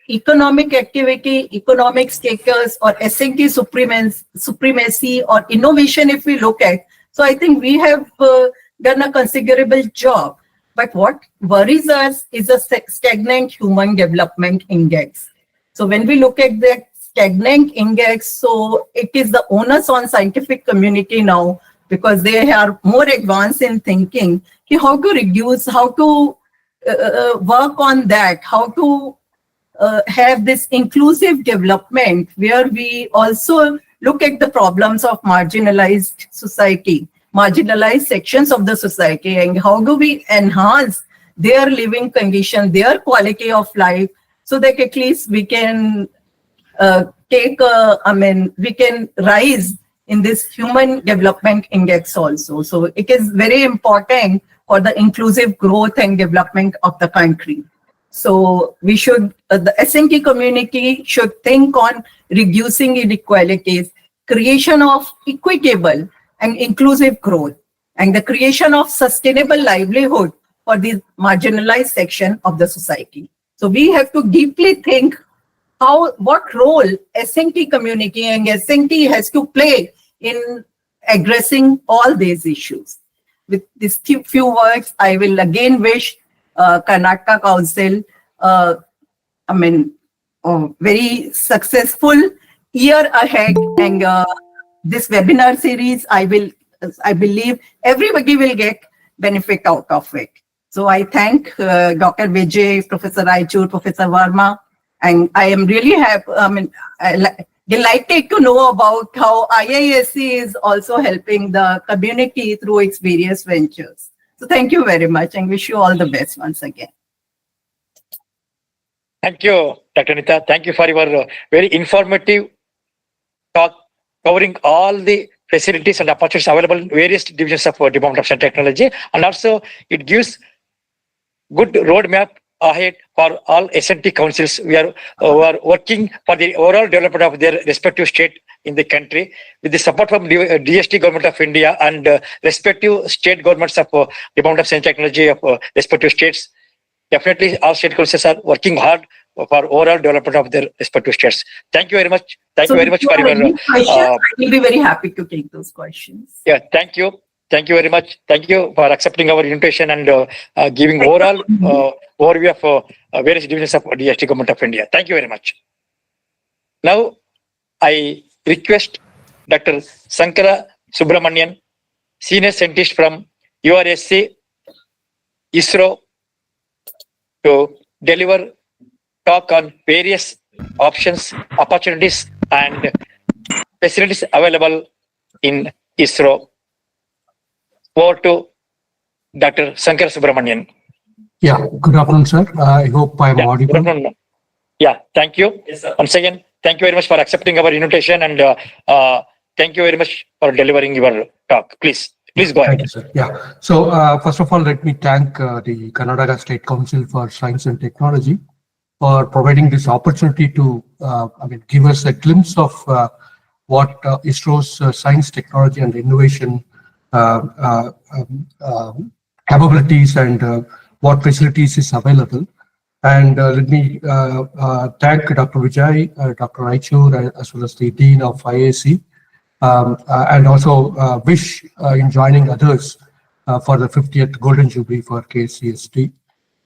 economic activity, economic status, or S&T supremacy or innovation, if we look at, so I think we have done a considerable job. But what worries us is a stagnant human development index. So when we look at the stagnant index, so it is the onus on scientific community now, because they are more advanced in thinking how to reduce, how to work on that, how to have this inclusive development where we also look at the problems of marginalized society, marginalized sections of the society, and how do we enhance their living condition, their quality of life, so that at least we can we can rise in this human development index also. So it is very important for the inclusive growth and development of the country. So we should, the S&T community should think on reducing inequalities, creation of equitable and inclusive growth, and the creation of sustainable livelihood for the marginalized section of the society. So we have to deeply think what role S&T community and S&T has to play in addressing all these issues. With these few words, I will again wish Karnataka Council very successful year ahead, and this webinar series, I believe everybody will get benefit out of it. So I thank Dr. Vijay, Professor Raichur, Professor Verma, and I am really happy, delighted to know about how IISc is also helping the community through its various ventures. So thank you very much, and wish you all the best once again. Thank you, Dr. Nita. Thank you for your very informative talk covering all the facilities and opportunities available in various divisions of Department of Science and Technology, and also it gives good roadmap ahead for all S&T councils. We are working for the overall development of their respective state in the country with the support from DST Government of India and respective state governments of Department of Science and Technology of respective states. Definitely, all state councils are working hard for overall development of their respective states. Thank you very much. Thank you very much for your I will be very happy to take those questions. Yeah, thank you. Thank you very much. Thank you for accepting our invitation and giving overall overview of various divisions of DST Government of India. Thank you very much. Now, I request Dr. Sankara Subramanian, Senior Scientist from URSC, ISRO, to deliver talk on various options, opportunities, and facilities available in ISRO. Over to Dr. Sankara Subramanian. Yeah, good afternoon, sir. I hope I'm audible. Good afternoon. Yeah, thank you. Yes, sir. Once again, thank you very much for accepting our invitation, and thank you very much for delivering your talk. Please go ahead. Thank you, sir. Yeah. So first of all, let me thank the Karnataka State Council for Science and Technology for providing this opportunity to give us a glimpse of what ISRO's science, technology, and innovation capabilities and what facilities is available. And let me thank Dr. Vijay, Dr. Raichur, as well as the Dean of IISc, and also wish in joining others for the 50th Golden Jubilee for KSCST.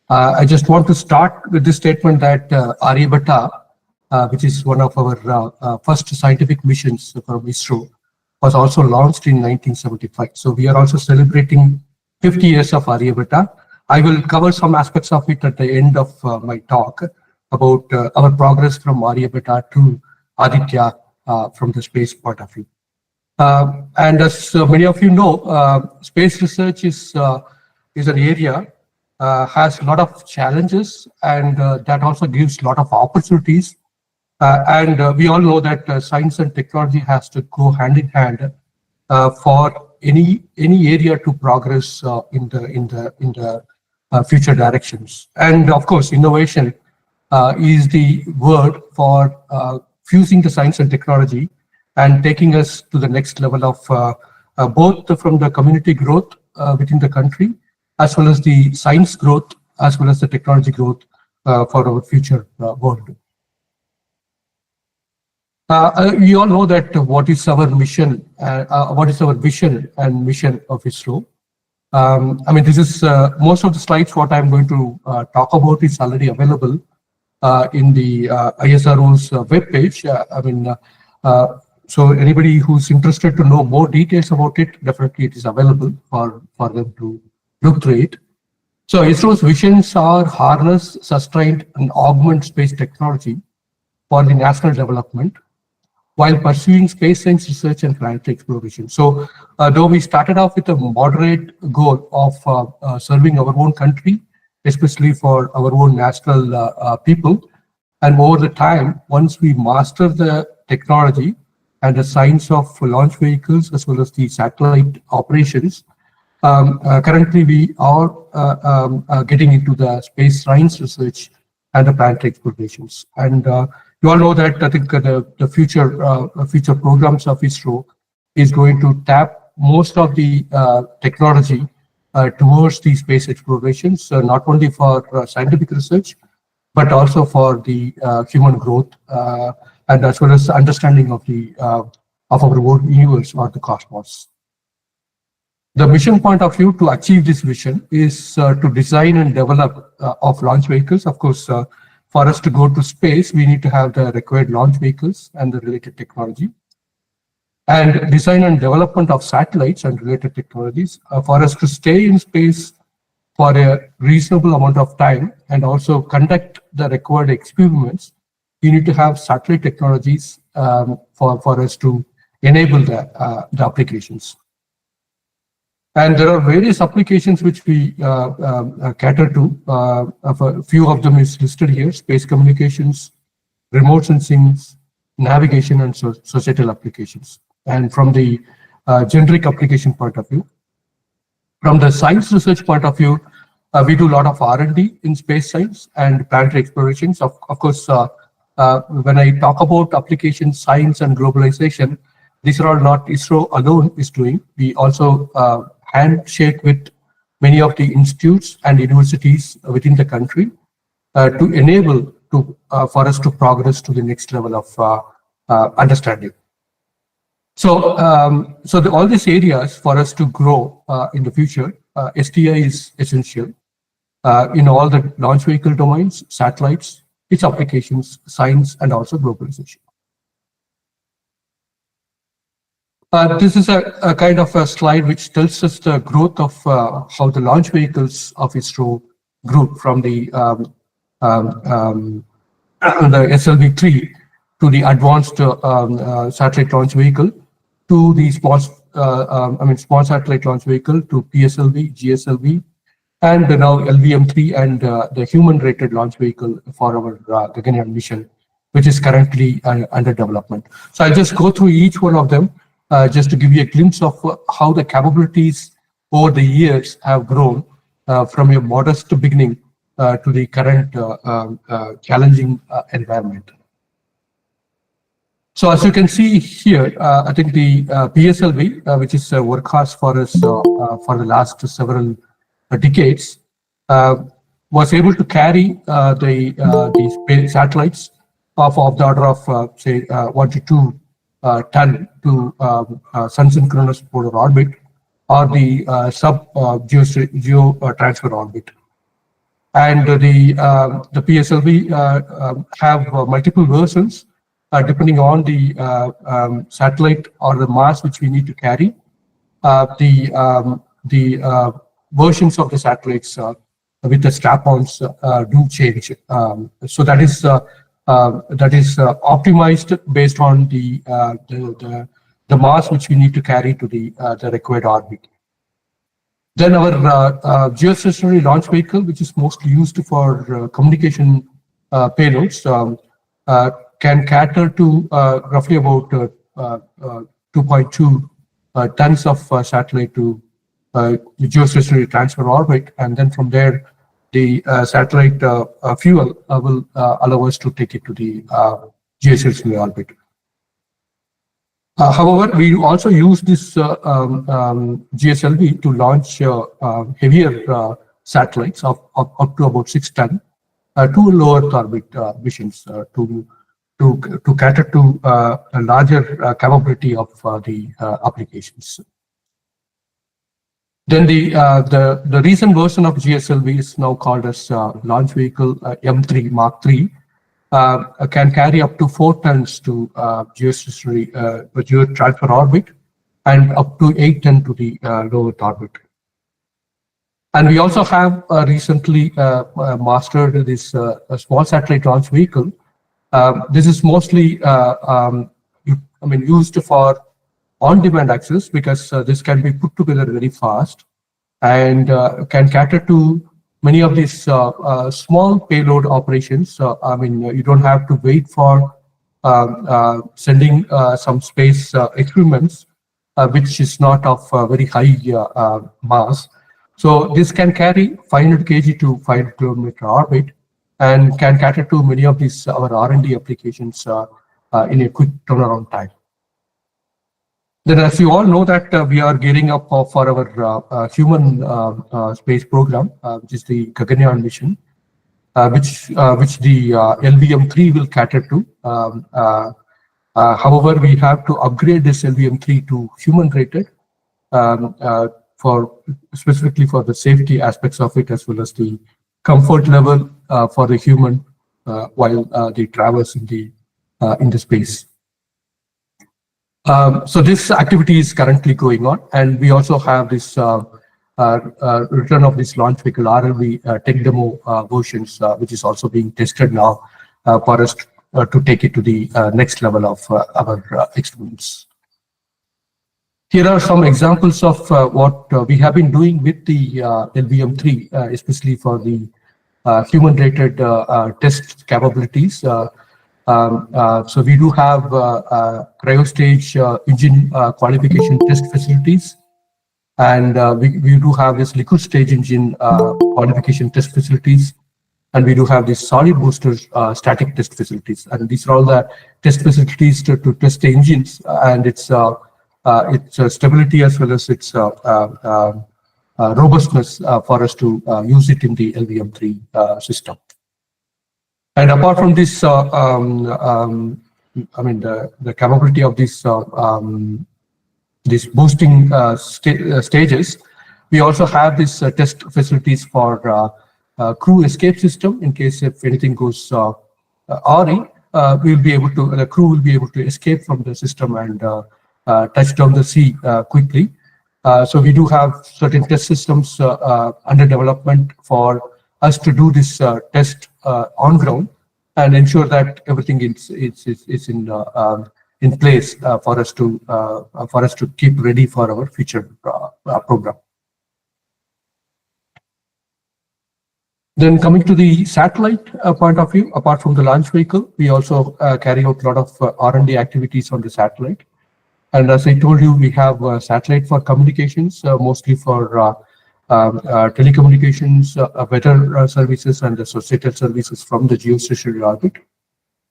I just want to start with this statement that Aryabhatta, which is one of our first scientific missions from ISRO, was also launched in 1975. So we are also celebrating 50 years of Aryabhatta. I will cover some aspects of it at the end of my talk about our progress from Aryabhatta to Aditya from the space point of view. And as many of you know, space research is an area has a lot of challenges, and that also gives a lot of opportunities We all know that science and technology has to go hand in hand for any area to progress in the future directions. And of course, innovation is the word for fusing the science and technology and taking us to the next level of both from the community growth within the country, as well as the science growth, as well as the technology growth for our future world. We all know that what is our mission, what is our vision and mission of ISRO. I mean, this is most of the slides. What I'm going to talk about is already available in the ISRO's webpage. So anybody who's interested to know more details about it, definitely it is available for them to look through it. So ISRO's visions are harness, sustain, and augment space technology for the national development, while pursuing space science research and planetary exploration. So, though we started off with a moderate goal of serving our own country, especially for our own national people, and over the time, once we master the technology and the science of launch vehicles as well as the satellite operations, currently we are getting into the space science research and the planetary explorations. And you all know that I think the future programs of ISRO is going to tap most of the technology towards the space explorations, not only for scientific research, but also for the human growth and as well as understanding of the of our own universe or the cosmos. The mission point of view to achieve this vision is to design and develop of launch vehicles. Of course, for us to go to space, we need to have the required launch vehicles and the related technology. And design and development of satellites and related technologies. For us to stay in space for a reasonable amount of time and also conduct the required experiments, you need to have satellite technologies for us to enable the applications. And there are various applications which we cater to. A few of them is listed here: space communications, remote sensing, navigation, and societal applications. And from the generic application point of view, from the science research point of view, we do a lot of R&D in space science and planetary explorations. Of course, when I talk about application science and globalization, these are all not ISRO alone is doing. We also handshake with many of the institutes and universities within the country to enable for us to progress to the next level of understanding. So, all these areas for us to grow in the future, STI is essential in all the launch vehicle domains, satellites, its applications, science, and also globalization. This is a kind of a slide which tells us the growth of how the launch vehicles of ISRO grew from the SLV-3 to the advanced satellite launch vehicle to the small satellite launch vehicle to PSLV, GSLV, and now LVM-3 and the human-rated launch vehicle for our Gaganyaan mission, which is currently under development. So I'll just go through each one of them just to give you a glimpse of how the capabilities over the years have grown from a modest beginning to the current challenging environment. So as you can see here, I think the PSLV, which is a workhorse for us for the last several decades, was able to carry the space satellites of the order of say 1 to 2 ton to sun synchronous polar orbit or the geo transfer orbit. And the PSLV have multiple versions depending on the satellite or the mass which we need to carry. The versions of the satellites with the strap-ons do change. So that is optimized based on the mass which we need to carry to the required orbit. Then our geostationary launch vehicle, which is mostly used for communication payloads, can cater to roughly about 2.2 tons of satellite to geostationary transfer orbit, and then from there, the satellite fuel will allow us to take it to the geostationary orbit. However, we also use this GSLV to launch heavier satellites of up to about 6 tons to low Earth orbit missions to cater to a larger capability of the applications. Then the recent version of GSLV is now called as Launch Vehicle M3 Mark III. Can carry up to 4 tons to geostationary geotransfer orbit and up to 8 tons to the low Earth orbit. And we also have recently mastered this small satellite launch vehicle. This is mostly used for on-demand access because this can be put together very fast and can cater to many of these small payload operations. You don't have to wait for sending some space experiments, which is not of very high mass. So this can carry 500 kg to 500 kilometer orbit and can cater to many of these our R&D applications in a quick turnaround time. Then, as you all know, that we are gearing up for our human space program, which is the Gaganyaan mission, which the LVM-3 will cater to. However, we have to upgrade this LVM-3 to human-rated specifically for the safety aspects of it, as well as the comfort level for the human while they traverse in the space. So this activity is currently going on, and we also have this return of this launch vehicle RLV tech demo versions, which is also being tested now for us to take it to the next level of our experiments. Here are some examples of what we have been doing with the LVM-3, especially for the human-rated test capabilities. So we do have cryostage engine qualification test facilities, and we do have this liquid stage engine qualification test facilities, and we do have these solid boosters static test facilities, and these are all the test facilities to test the engines and its stability as well as its robustness for us to use it in the LVM-3 system. And apart from this, the capability of this boosting stages, we also have this test facilities for crew escape system. In case if anything goes awry, the crew will be able to escape from the system and touch down the sea quickly. So we do have certain test systems under development for us to do this test on ground and ensure that everything is in place for us to keep ready for our future program. Then coming to the satellite point of view, apart from the launch vehicle, we also carry out a lot of R&D activities on the satellite. And as I told you, we have satellite for communications, mostly for telecommunications, weather services, and associated services from the geostationary orbit.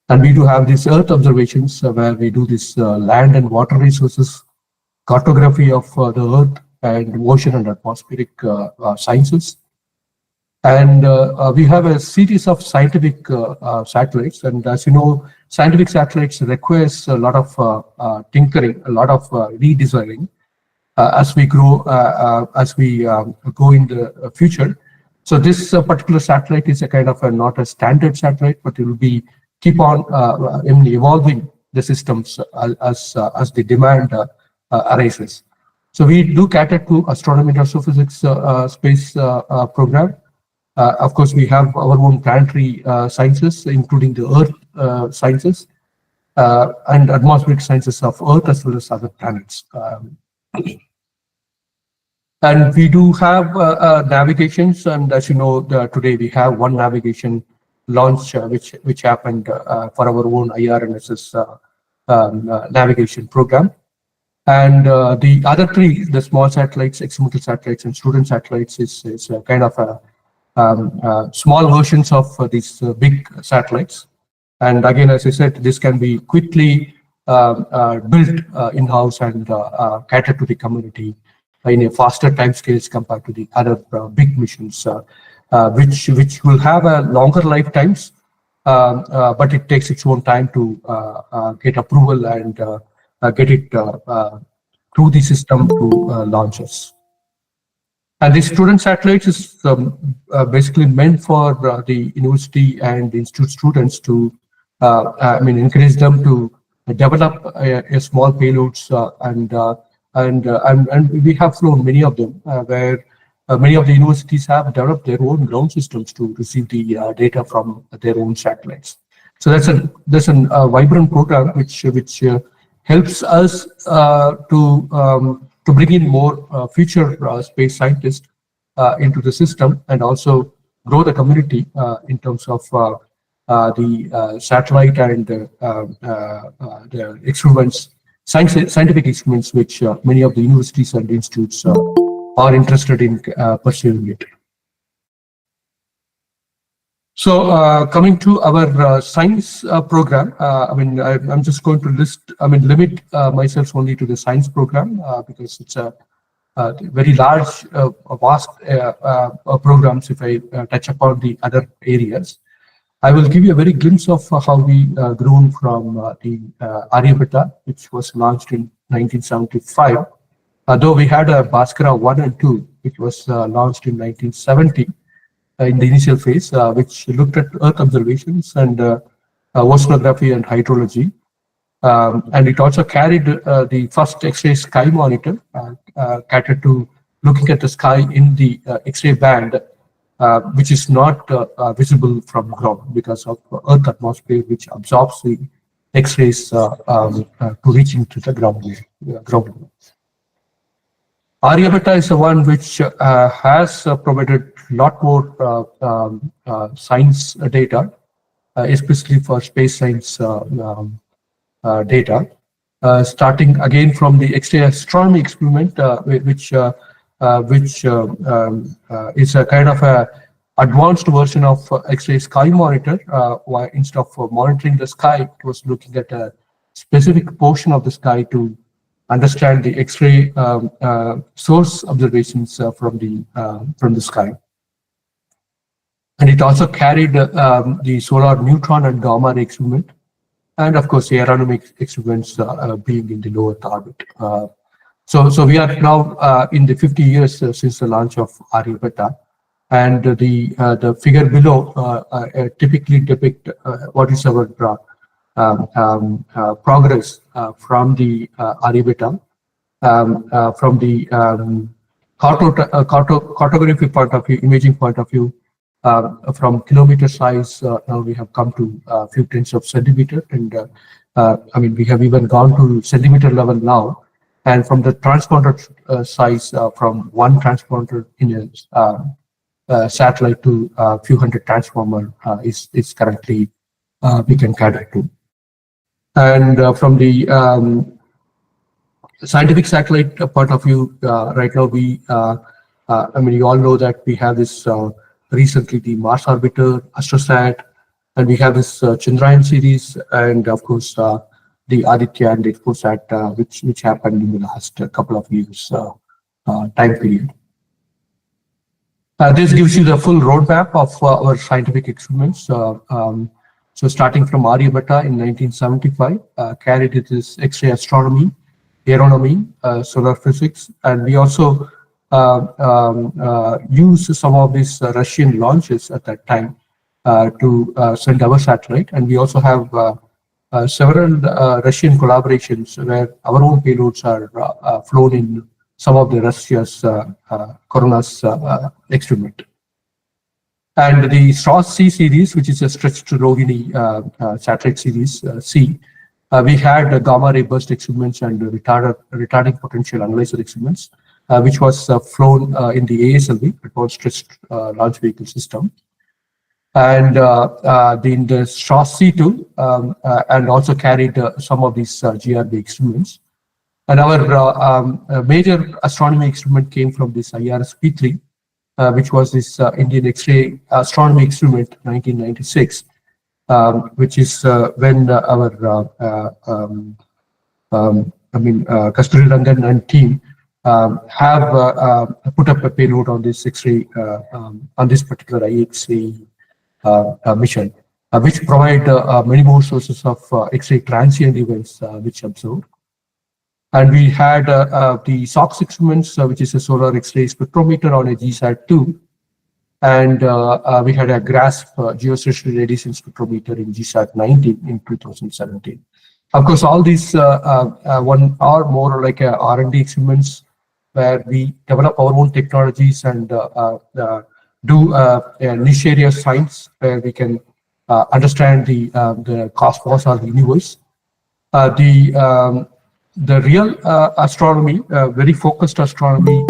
And we do have these Earth observations where we do this land and water resources, cartography of the Earth and ocean and atmospheric sciences. And we have a series of scientific satellites. And as you know, scientific satellites requires a lot of tinkering, a lot of redesigning as we grow, as we go in the future. So this particular satellite is a kind of not a standard satellite, but it will be keep on evolving the systems as the demand arises. So we do cater to astronomy and astrophysics space program. Of course, we have our own planetary sciences, including the Earth sciences and atmospheric sciences of Earth as well as other planets. And we do have navigations, and as you know, today we have one navigation launch which happened for our own IRNSS navigation program. And the other three, the small satellites, experimental satellites, and student satellites, is a kind of a small versions of these big satellites. And again, as I said, this can be quickly built in-house and cater to the community in a faster timescales compared to the other big missions, which will have a longer lifetimes, but it takes its own time to get approval and get it through the system to launches. And the student satellites is basically meant for the university and the institute students to, encourage them to develop a small payloads and we have flown many of them where many of the universities have developed their own ground systems to receive the data from their own satellites. So that's a vibrant program which helps us to bring in more future space scientists into the system and also grow the community in terms of the satellite and the experiments, scientific experiments, which many of the universities and institutes are interested in pursuing it. So coming to our science program, I'm just going to limit myself only to the science program because it's a very large, vast programs. If I touch upon the other areas, I will give you a very glimpse of how we grown from the Aryabhata, which was launched in 1975. Though we had a Bhaskara 1 and 2, which was launched in 1970 in the initial phase, which looked at Earth observations and oceanography and hydrology. And it also carried the first X-ray sky monitor, catered to looking at the sky in the X-ray band, which is not visible from ground because of Earth atmosphere, which absorbs the X-rays to reaching to the ground level. Aryabhata is the one which has provided a lot more science data, especially for space science data, starting again from the X-ray astronomy experiment, which is a kind of a advanced version of X-ray sky monitor. Instead of monitoring the sky, it was looking at a specific portion of the sky to understand the X-ray source observations from the sky. And it also carried the solar neutron and gamma ray experiment, and of course the aerodynamic experiments being in the low Earth orbit. So we are now in the 50 years since the launch of Aryabhata, and the figure below typically depict what is our progress from the Aryabhata, from the cartography point of view, imaging point of view. From kilometer size, now we have come to a few tens of centimeter, and we have even gone to centimeter level now. And from the transponder size, from one transponder in a satellite to a few hundred transformer is currently we can cater to. And from the scientific satellite point of view, right now we, you all know that we have this recently the Mars Orbiter, Astrosat, and we have this Chandrayaan series, and of course the Aditya and the Exposat, which happened in the last couple of years time period. This gives you the full roadmap of our scientific experiments. So starting from Aryabhata in 1975, carried it is X-ray astronomy, aeronomy, solar physics, and we also used some of these Russian launches at that time to send our satellite, and we also have several Russian collaborations where our own payloads are flown in some of the Russia's Coronas experiment. And the STARS C series, which is a stretched Rohini satellite series C, we had gamma ray burst experiments and retarding potential analyzer experiments, which was flown in the ASLV, Advanced Stretched Launch Vehicle System. and the STRAS C2, and also carried some of these GRB instruments. And our major astronomy instrument came from this IRS-P3, which was this Indian X-ray astronomy instrument, 1996, which is when our Kasturi Rangan and team have put up a payload on this X-ray, on this particular IXA mission, which provide many more sources of X-ray transient events which observed. And we had the SOX instruments, which is a solar X-ray spectrometer on a GSAT-2, and we had a GRASP geostationary radiation spectrometer in GSAT-19 in 2017. Of course, all these one are more like R&D instruments where we develop our own technologies and do niche area science where we can understand the cosmos or the universe. The real astronomy, very focused astronomy,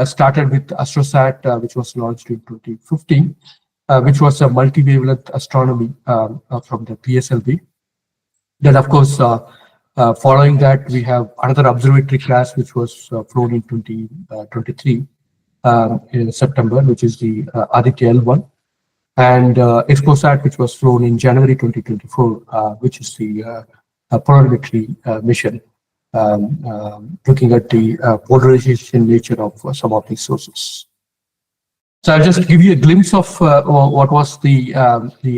started with AstroSat, which was launched in 2015, which was a multi-wavelength astronomy from the PSLV. Then, of course, following that, we have another observatory class, which was flown in 2023 in September, which is the Aditya L1, and ExpoSat, which was flown in January 2024, which is the polarimetry mission, looking at the polarization nature of some of these sources. So I'll just give you a glimpse of what was the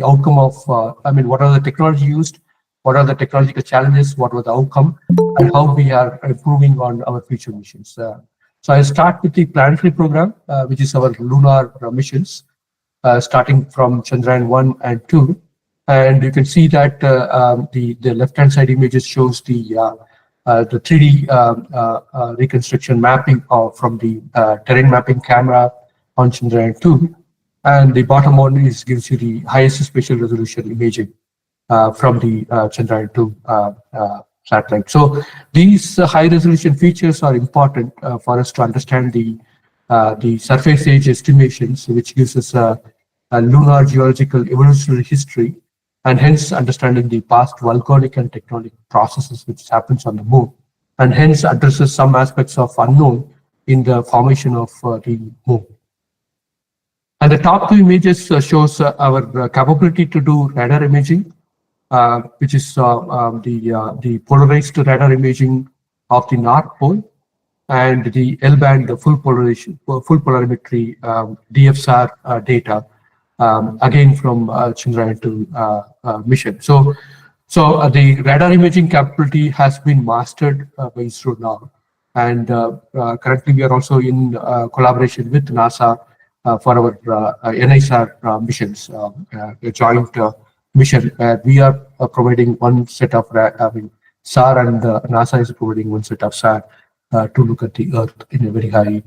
outcome of, what are the technology used, what are the technological challenges, what was the outcome, and how we are improving on our future missions. So I'll start with the planetary program, which is our lunar missions, starting from Chandrayaan 1 and 2. And you can see that the left-hand side images shows the 3D reconstruction mapping from the terrain mapping camera on Chandrayaan 2. And the bottom one gives you the highest spatial resolution imaging from the Chandrayaan 2 satellite. So these high resolution features are important for us to understand the surface age estimations, which gives us a lunar geological evolutionary history, and hence understanding the past volcanic and tectonic processes which happens on the moon, and hence addresses some aspects of unknown in the formation of the moon. And the top two images shows our capability to do radar imaging, which is the polarized radar imaging of the North Pole, and the L-band, the full polarimetry DFSAR data, again from Chandrayaan 2 mission. So the radar imaging capability has been mastered by ISRO now, and currently we are also in collaboration with NASA for our NISAR missions, a joint mission where we are providing one set of SAR, and NASA is providing one set of SAR to look at the Earth in a very high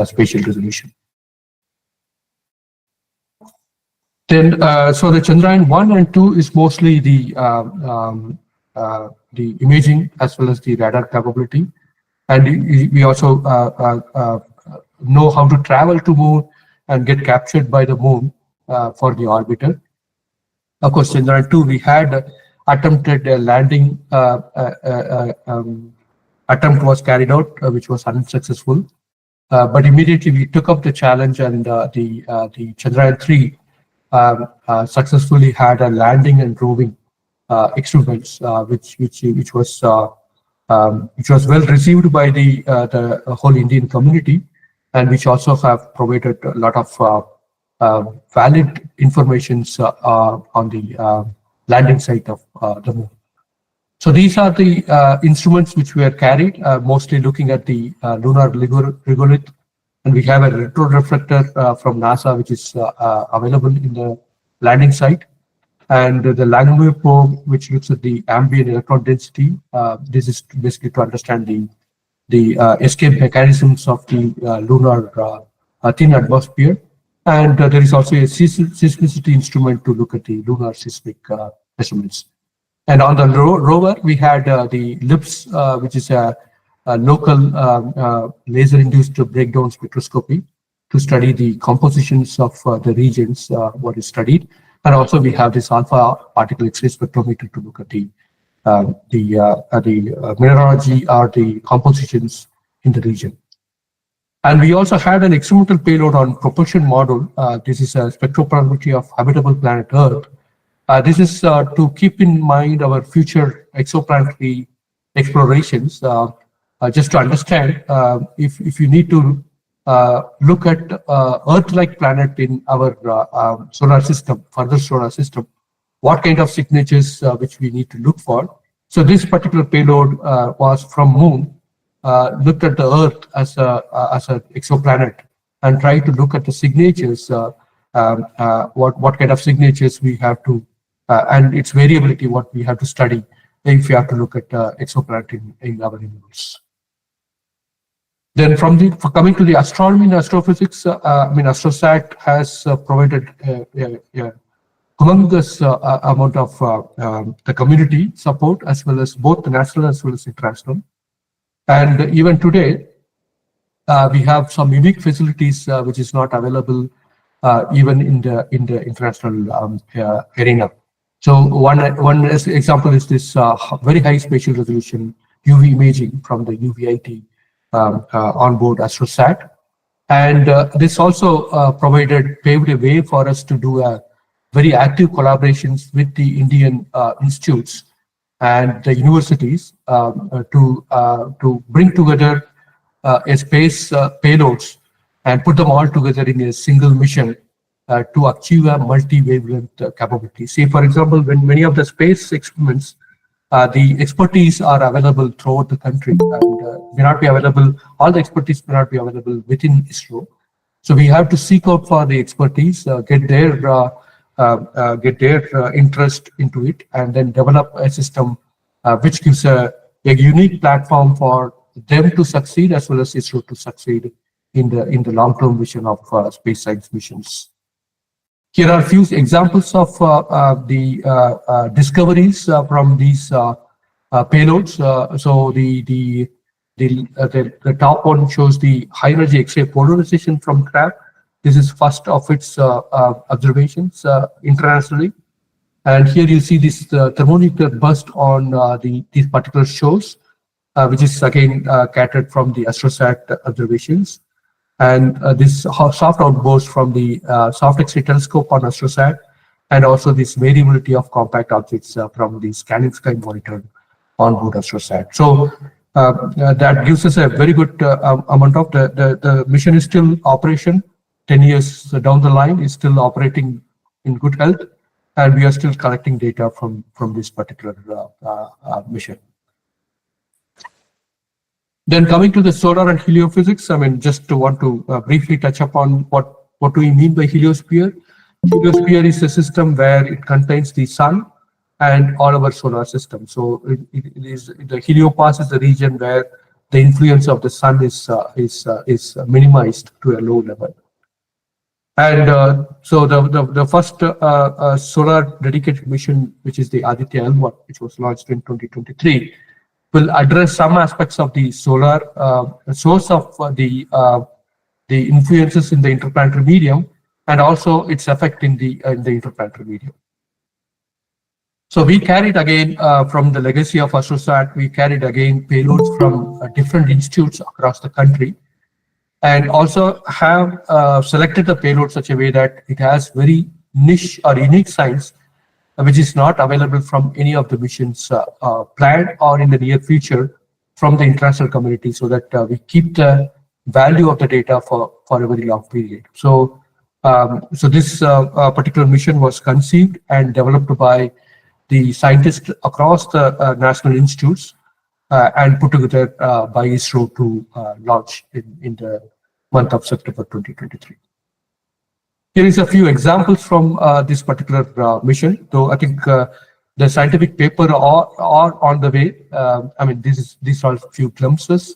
spatial resolution. Then, so the Chandrayaan 1 and 2 is mostly the imaging as well as the radar capability, and we also know how to travel to moon and get captured by the moon for the orbiter. Of course, Chandrayaan 2, we had attempted a landing attempt was carried out, which was unsuccessful. But immediately we took up the challenge, and the Chandrayaan 3 successfully had a landing and roving experiments, which was well received by the whole Indian community, and which also have provided a lot of valid informations on the landing site of the moon. So these are the instruments which were carried, mostly looking at the lunar regolith, and we have a retroreflector from NASA, which is available in the landing site, and the Langmuir probe, which looks at the ambient electron density. This is basically to understand the escape mechanisms of the lunar thin atmosphere, and there is also a seismicity instrument to look at the lunar seismic measurements. And on the rover, we had the LIPS, which is a local laser-induced breakdown spectroscopy to study the compositions of the regions what is studied. And also we have this alpha particle X-ray spectrometer to look at the mineralogy or the compositions in the region. And we also had an experimental payload on propulsion module. This is a spectrophotometry of habitable planet Earth. This is to keep in mind our future exoplanetary explorations. Just to understand, if you need to look at Earth-like planet in our solar system, further solar system, what kind of signatures which we need to look for. So this particular payload was from Moon, looked at the Earth as an exoplanet and tried to look at the signatures, what kind of signatures we have to, and its variability, what we have to study if we have to look at exoplanet in our universe. Then coming to the astronomy and astrophysics, AstroSat has provided humongous amount of the community support, as well as both the national as well as international. And even today, we have some unique facilities which is not available even in the international arena. So one example is this very high spatial resolution UV imaging from the UVIT onboard AstroSat, and this also paved a way for us to do very active collaborations with the Indian institutes and the universities to bring together a space payloads and put them all together in a single mission to achieve a multi-wavelength capability. Say, for example, when many of the space experiments, the expertise are available throughout the country, and may not be available, all the expertise may not be available within ISRO. So we have to seek out for the expertise, get their interest into it, and then develop a system which gives a unique platform for them to succeed as well as ISRO to succeed in the long-term vision of space science missions. Here are a few examples of the discoveries from these payloads. So the top one shows the high energy X-ray polarization from CRAB. This is first of its observations internationally. And here you see this thermonuclear burst on these particular shows, which is again captured from the AstroSat observations. And this soft outburst from the soft X-ray telescope on AstroSat, and also this variability of compact objects from the scanning sky monitor on board AstroSat. So that gives us a very good amount of the mission is still operation. 10 years down the line is still operating in good health, and we are still collecting data from this particular mission. Then coming to the solar and heliophysics, just to want to briefly touch upon what do we mean by heliosphere. Heliosphere is a system where it contains the sun and all our solar system. So it is the heliopause is the region where the influence of the sun is minimized to a low level. And so the first solar dedicated mission, which is the Aditya L1, which was launched in 2023, will address some aspects of the solar source of the influences in the interplanetary medium, and also its effect in the interplanetary medium. So we carried again from the legacy of AstroSat, we carried again payloads from different institutes across the country, and also have selected the payload such a way that it has very niche or unique science which is not available from any of the missions planned or in the near future from the international community, so that we keep the value of the data for a very long period. So, so this particular mission was conceived and developed by the scientists across the national institutes and put together by ISRO to launch in the month of September 2023. Here is a few examples from this particular mission, though I think the scientific paper are on the way. These are a few glimpses.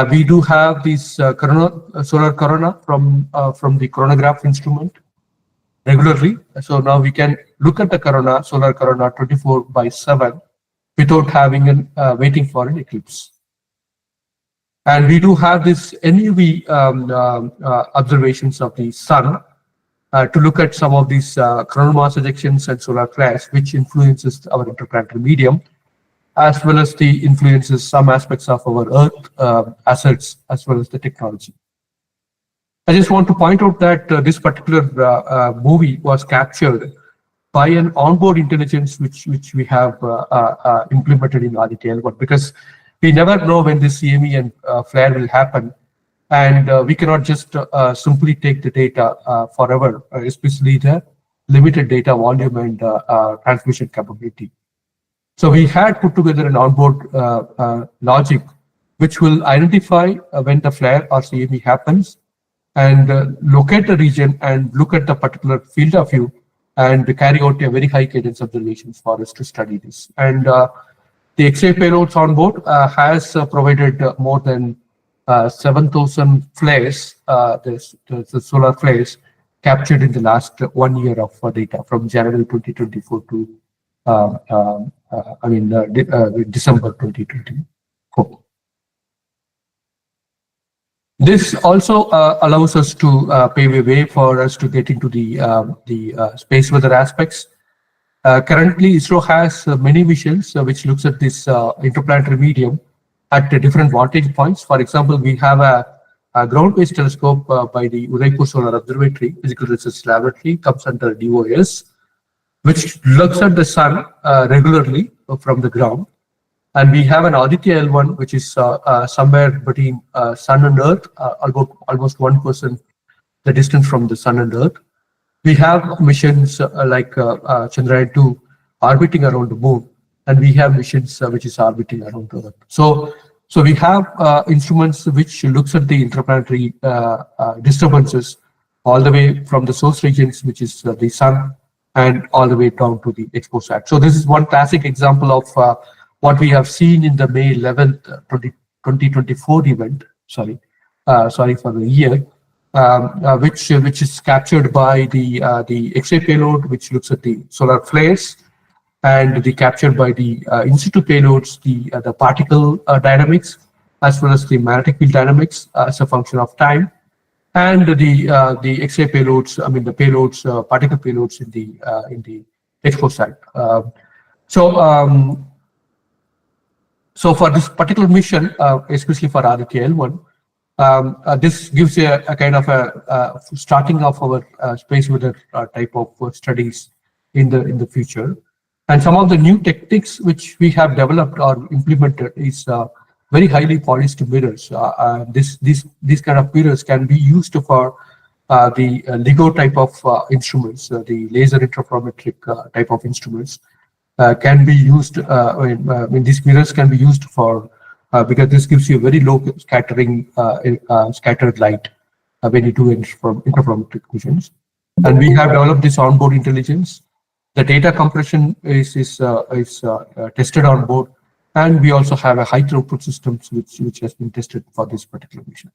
We do have this solar corona from the coronagraph instrument regularly. So now we can look at the solar corona 24/7 without having waiting for an eclipse. And we do have this NUV observations of the sun to look at some of these coronal mass ejections and solar flares, which influences our interplanetary medium, as well as the influences some aspects of our Earth assets, as well as the technology. I just want to point out that this particular movie was captured by an onboard intelligence which we have implemented in RDTL1, because we never know when this CME and flare will happen, and we cannot just simply take the data forever, especially the limited data volume and transmission capability. So we had put together an onboard logic which will identify when the flare or CME happens, and locate the region and look at the particular field of view and carry out a very high cadence observations for us to study this. And the X-ray payloads on board has provided more than 7,000 flares, the solar flares captured in the last 1 year of data from January 2024 to December 2024. This also allows us to pave a way for us to get into the space weather aspects. Currently, ISRO has many missions which looks at this interplanetary medium at different vantage points. For example, we have a ground-based telescope by the Udaipur Solar Observatory, Physical Research Laboratory, comes under DOS, which looks at the sun regularly from the ground. And we have an Aditya L1, which is somewhere between Sun and Earth, almost 1% the distance from the Sun and Earth. We have missions like Chandrayaan-2 orbiting around the Moon, and we have missions which is orbiting around the Earth. So we have instruments which looks at the interplanetary disturbances all the way from the source regions, which is the Sun, and all the way down to the exposat. So this is one classic example of what we have seen in the May 11th, 2024 event. Sorry for the year, which is captured by the X-ray payload, which looks at the solar flares, and the captured by the in situ payloads, the particle dynamics, as well as the magnetic field dynamics as a function of time, and the X-ray payloads. I mean the payloads, particle payloads in the exposat. So for this particular mission, especially for Aditya L1, this gives a kind of a starting of our space weather type of studies in the future. And some of the new techniques which we have developed or implemented is very highly polished mirrors. These kind of mirrors can be used for the LIGO type of instruments, the laser interferometric type of instruments. Can be used when these mirrors can be used for because this gives you a very low scattering scattered light when you do interferometric missions. And we have developed this onboard intelligence. The data compression is tested on board, and we also have a high throughput systems which has been tested for this particular mission.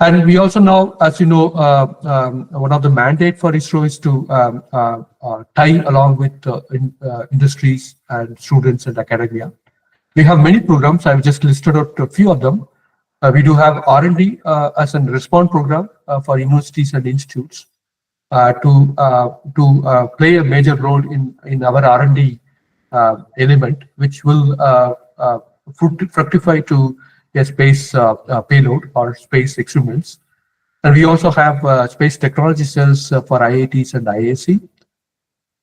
And we also now, as you know, one of the mandate for ISRO is to tie along with industries and students and academia. We have many programs. I've just listed out a few of them. We do have R&D as a response program for universities and institutes to play a major role in our R&D element, which will fructify to a space payload or space experiments. And we also have space technology cells for IITs and IAC.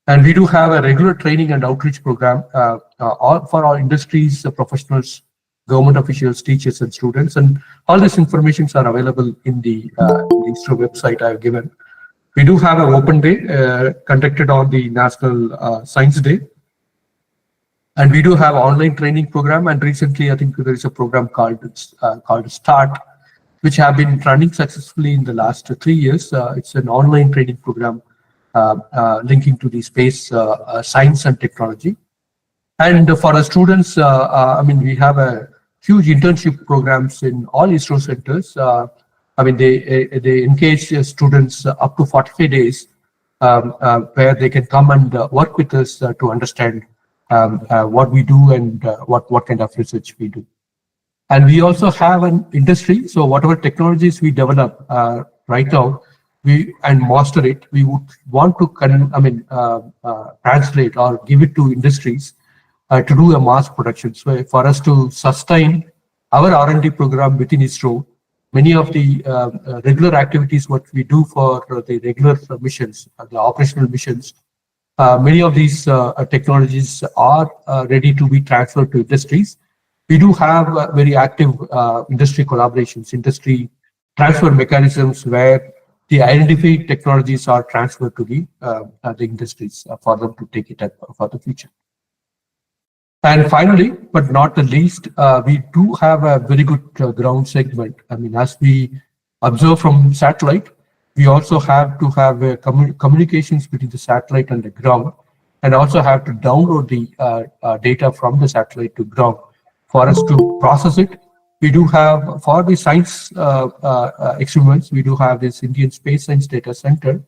And we do have a regular training and outreach program for our industries, professionals, government officials, teachers, and students. And all these informations are available in the ISRO website I have given. We do have an open day conducted on the National Science Day. And we do have online training program, and recently I think there is a program called START, which have been running successfully in the last 3 years. It's an online training program linking to the space science and technology. And for the students, I mean, we have a huge internship programs in all ISRO centers. I mean, they engage students up to 45 days where they can come and work with us to understand what we do and what kind of research we do. And we also have an industry. So whatever technologies we develop right now, and master it, we would want to translate or give it to industries to do a mass production. So for us to sustain our R&D program within ISRO, many of the regular activities what we do for the regular missions, the operational missions, many of these technologies are ready to be transferred to industries. We do have very active industry collaborations, industry transfer mechanisms where the identified technologies are transferred to the industries for them to take it up for the future. And finally, but not the least, we do have a very good ground segment. I mean, as we observe from satellite, we also have to have communications between the satellite and the ground, and also have to download the data from the satellite to ground for us to process it. We do have, for the science experiments, we do have this Indian Space Science Data Center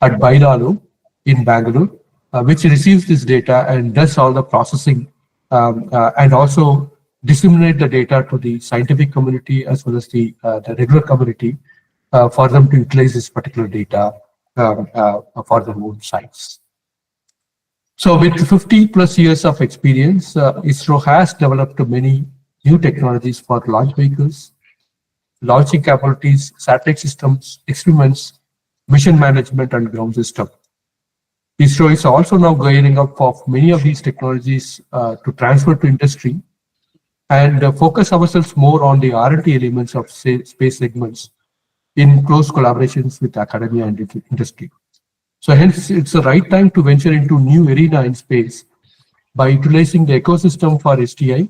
at Bailalu in Bangalore, which receives this data and does all the processing and also disseminate the data to the scientific community as well as the regular community for them to utilize this particular data for their own science. So with 50 plus years of experience, ISRO has developed many new technologies for launch vehicles, launching capabilities, satellite systems, experiments, mission management, and ground system. ISRO is also now gearing up for many of these technologies to transfer to industry and focus ourselves more on the R&D elements of space segments in close collaborations with academia and industry. So hence, it's the right time to venture into new arena in space by utilizing the ecosystem for STI,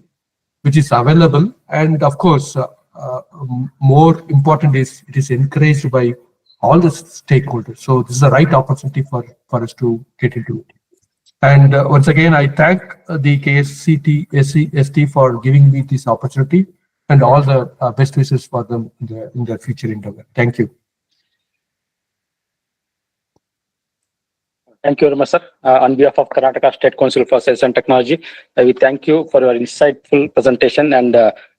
which is available. And of course, more important is it is encouraged by all the stakeholders. So this is the right opportunity for us to get into it. And once again, I thank the KSCST for giving me this opportunity and all the best wishes for them in their future endeavor. Thank you. Thank you very much, sir. On behalf of Karnataka State Council for Science and Technology, we thank you for your insightful presentation and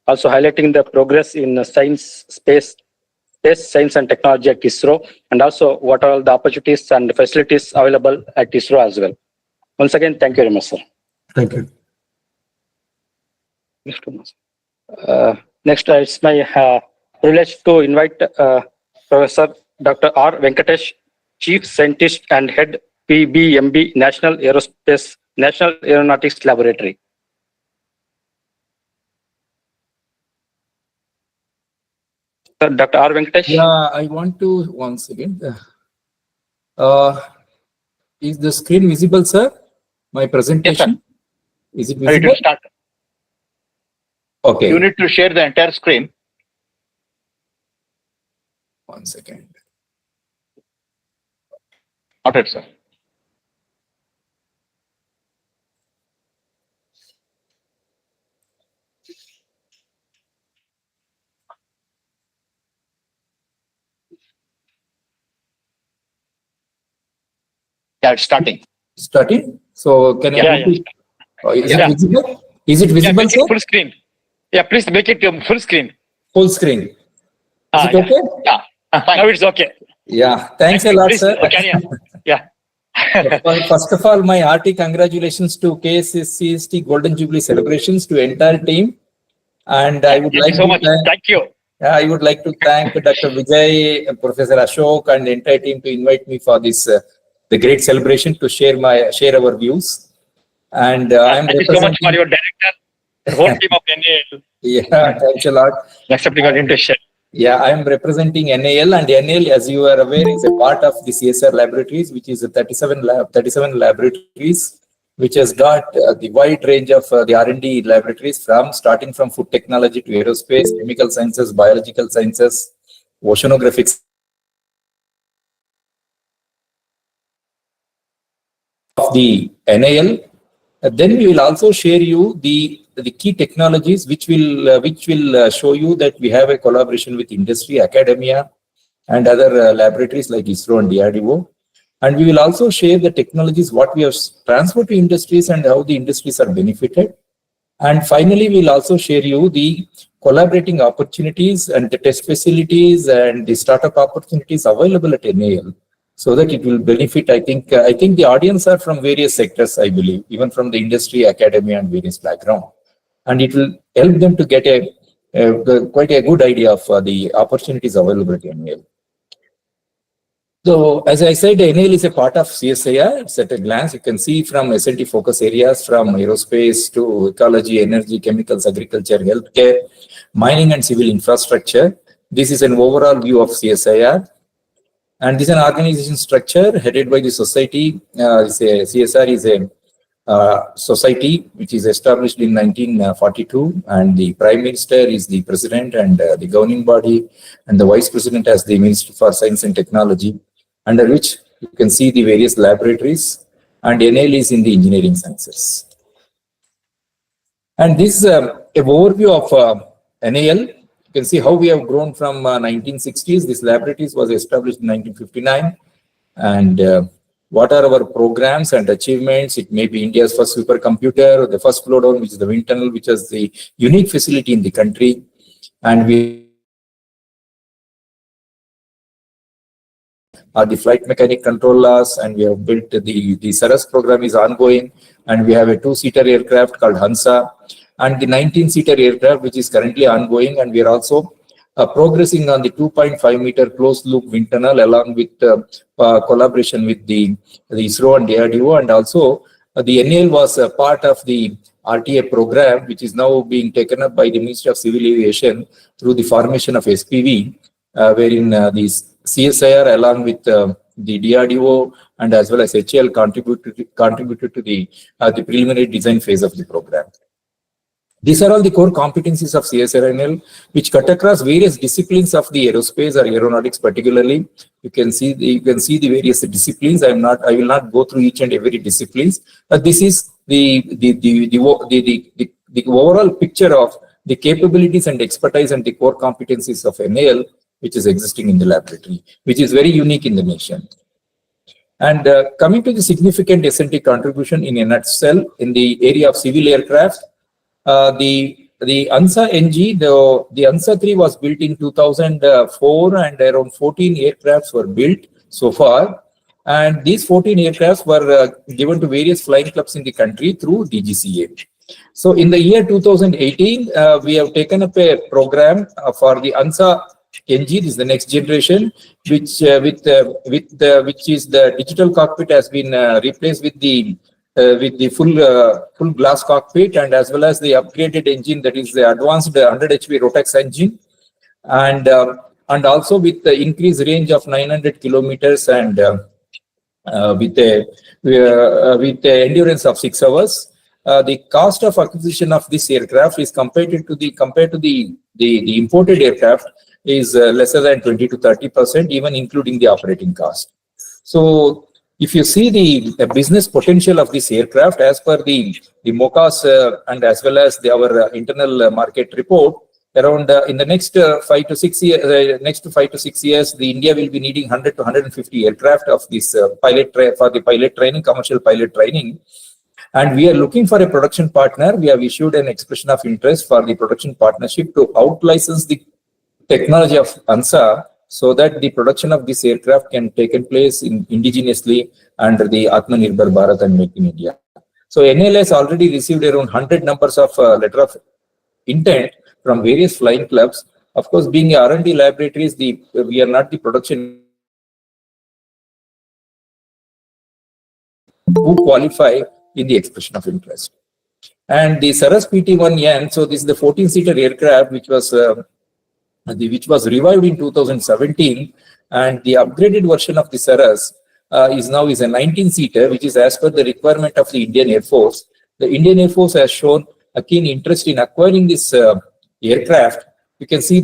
also highlighting the progress in science, space science and technology at ISRO, and also what are all the opportunities and facilities available at ISRO as well. Once again, thank you very much, sir. Thank you. Next, it's my privilege to invite Professor Dr. R. Venkatesh, Chief Scientist and Head PBMB National Aeronautics Laboratory. Dr. R. Venkatesh. Yeah, I want to once again. Is the screen visible, sir? My presentation. Yes, is it Ready visible? to start. Okay. You need to share the entire screen. 1 second. Noted, sir. Yeah, it's starting. Starting. So can Yeah, I? yeah. Is Yeah. it visible? Is it Yeah, visible, make sir? it full screen. Yeah, please make it full screen. Full screen. Is it Yeah. okay? Yeah. Now it's okay. Yeah. Thanks a lot, Please, sir. carry on. Yeah. First of all, my hearty congratulations to KSCST Golden Jubilee celebrations to entire team. And I would Thank like you so to much. thank, Thank you. I would like to thank Dr. Vijay, Professor Ashok, and the entire team to invite me for this the great celebration to share our views. And I am Thank you so much for your director, the whole team of NAL. Yeah, thanks a lot. Accepting our invitation. Yeah, I am representing NAL, and NAL, as you are aware, is a part of the CSR laboratories, which is a 37 laboratories, which has got the wide range of the R&D laboratories starting from food technology to aerospace, chemical sciences, biological sciences, oceanographics. Of the NAL, then we will also share you the key technologies which will show you that we have a collaboration with industry, academia, and other laboratories like ISRO and DRDO. And we will also share the technologies what we have transferred to industries and how the industries are benefited. And finally, we'll also share you the collaborating opportunities and the test facilities and the startup opportunities available at NAL, so that it will benefit. I think the audience are from various sectors, I believe, even from the industry, academia, and various background, and it will help them to get quite a good idea of the opportunities available at NAL. So, as I said, NAL is a part of CSIR. It's at a glance. You can see from S&T focus areas from aerospace to ecology, energy, chemicals, agriculture, healthcare, mining, and civil infrastructure. This is an overall view of CSIR. And this is an organization structure headed by the society. CSR is a society which is established in 1942, and the Prime Minister is the President and the governing body, and the Vice President as the Minister for Science and Technology, under which you can see the various laboratories, and NAL is in the engineering sciences. And this is an overview of NAL. You can see how we have grown from 1960s. This laboratories was established in 1959, and what are our programs and achievements? It may be India's first supercomputer, the first flow down, which is the wind tunnel, which is the unique facility in the country, and we are the flight mechanic controllers, and we have built the Saras program is ongoing, and we have a 2-seater aircraft called Hansa, and the 19-seater aircraft which is currently ongoing, and we are also progressing on the 2.5-meter closed loop wind tunnel along with collaboration with the ISRO and DRDO, and also the NAL was a part of the RTA program, which is now being taken up by the Ministry of Civil Aviation through the formation of SPV, wherein the CSIR along with the DRDO and as well as HAL contributed to the preliminary design phase of the program. These are all the core competencies of CSIR-NAL, which cut across various disciplines of the aerospace or aeronautics particularly. You can see the various disciplines. I will not go through each and every disciplines. But this is the overall picture of the capabilities and expertise and the core competencies of NAL, which is existing in the laboratory, which is very unique in the nation. And coming to the significant S&T contribution in a nutshell in the area of civil aircraft, the ANSA NG, the ANSA 3 was built in 2004, and around 14 aircrafts were built so far. And these 14 aircrafts were given to various flying clubs in the country through DGCA. So in the year 2018, we have taken up a program for the ANSA NG. This is the next generation, which is the digital cockpit has been replaced with the full glass cockpit, and as well as the upgraded engine, that is the advanced 100 HP Rotax engine, and also with the increased range of 900 kilometers and with the endurance of 6 hours. The cost of acquisition of this aircraft is compared to the imported aircraft is lesser than 20 to 30%, even including the operating cost. So if you see the business potential of this aircraft as per the MOCAS and as well as our internal market report, around in the next 5 to 6 years, the India will be needing 100 to 150 aircraft of this for the pilot training, commercial pilot training. And we are looking for a production partner. We have issued an expression of interest for the production partnership to out-license the technology of ANSA, so that the production of this aircraft can take place indigenously under the Atmanirbhar Bharat and Make in India. So NAL has already received around 100 numbers of letter of intent from various flying clubs. Of course, being R&D laboratories, we are not the production who qualify in the expression of interest. And the Saras PT-1N, so this is the 14-seater aircraft which was revived in 2017, and the upgraded version of the Saras is a 19-seater, which is as per the requirement of the Indian Air Force. The Indian Air Force has shown a keen interest in acquiring this aircraft. You can see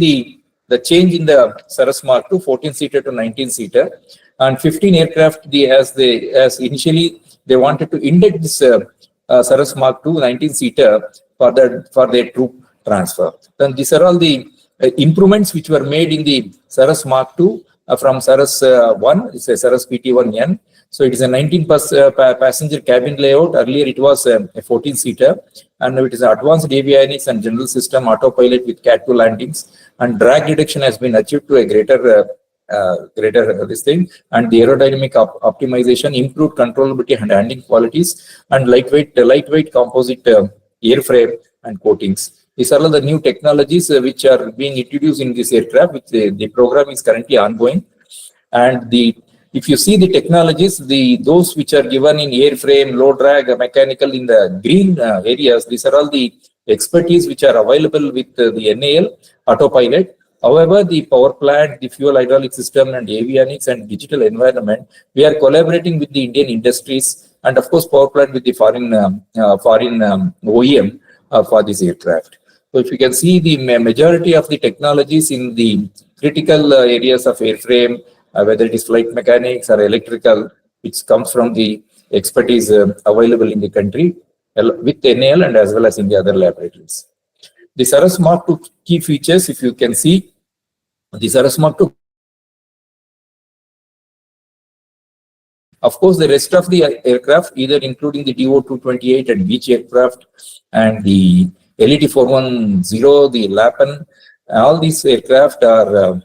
the change in the Saras Mark II, 14-seater to 19-seater, and 15 aircraft. As initially they wanted to induct this Saras Mark II 19-seater for their troop transfer. Then these are all the improvements which were made in the Saras Mark II from Saras 1, it's a Saras PT-1N. So it is a 19 passenger cabin layout. Earlier it was a 14-seater, and now it is advanced avionics and general system autopilot with Cat 2 landings, and drag reduction has been achieved to a greater this thing, and the aerodynamic optimization, improved controllability and handling qualities, and lightweight composite airframe and coatings. These are all the new technologies which are being introduced in this aircraft, which the program is currently ongoing. And if you see the technologies, those which are given in airframe, low drag, mechanical in the green areas, these are all the expertise which are available with the NAL autopilot. However, the power plant, the fuel hydraulic system, and avionics and digital environment, we are collaborating with the Indian industries, and of course power plant with the foreign OEM for this aircraft. So if you can see, the majority of the technologies in the critical areas of airframe, whether it is flight mechanics or electrical, which comes from the expertise available in the country with NAL and as well as in the other laboratories. The Saras Mark II key features, if you can see, the Saras Mark II. Of course, the rest of the aircraft, either including the DO-228 and Beech aircraft and the LET-410, the Lapan, all these aircraft are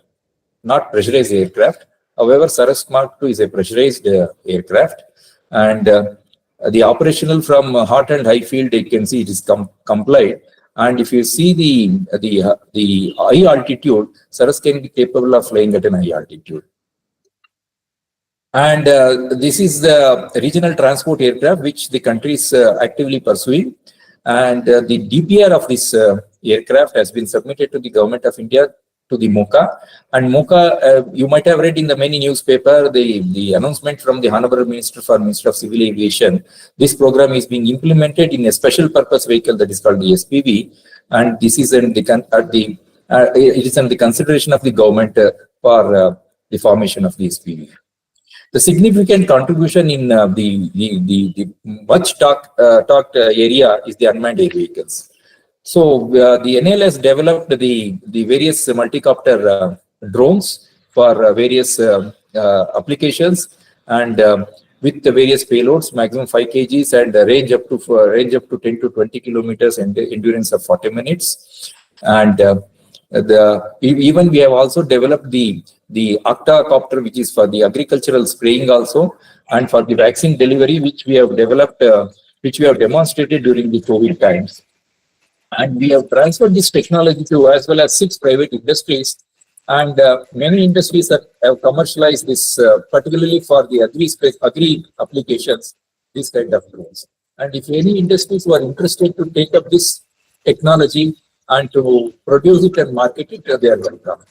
not pressurized aircraft. However, Saras Mark II is a pressurized aircraft, and the operational from hot and high field, you can see it is complied. And if you see the high altitude, Saras can be capable of flying at an high altitude. And this is the regional transport aircraft which the country is actively pursuing. And the DPR of this aircraft has been submitted to the Government of India, to the MOCA. And MOCA, you might have read in the many newspaper the announcement from the Honorable Minister of Civil Aviation. This program is being implemented in a special purpose vehicle that is called the SPV, and this is it is in the consideration of the government for the formation of the SPV. The significant contribution in the much talked area is the unmanned air vehicles. So the NAL has developed the various multi-copter drones for various applications, and with the various payloads, maximum 5 kgs and range up to 10 to 20 kilometers and endurance of 40 minutes. And even we have also developed the octacopter, which is for the agricultural spraying also, and for the vaccine delivery, which we have developed, which we have demonstrated during the COVID times. And we have transferred this technology to as well as 6 private industries, and many industries have commercialized this, particularly for the agri applications, this kind of drones. And if any industries who are interested to take up this technology and to produce it and market it, they are welcome.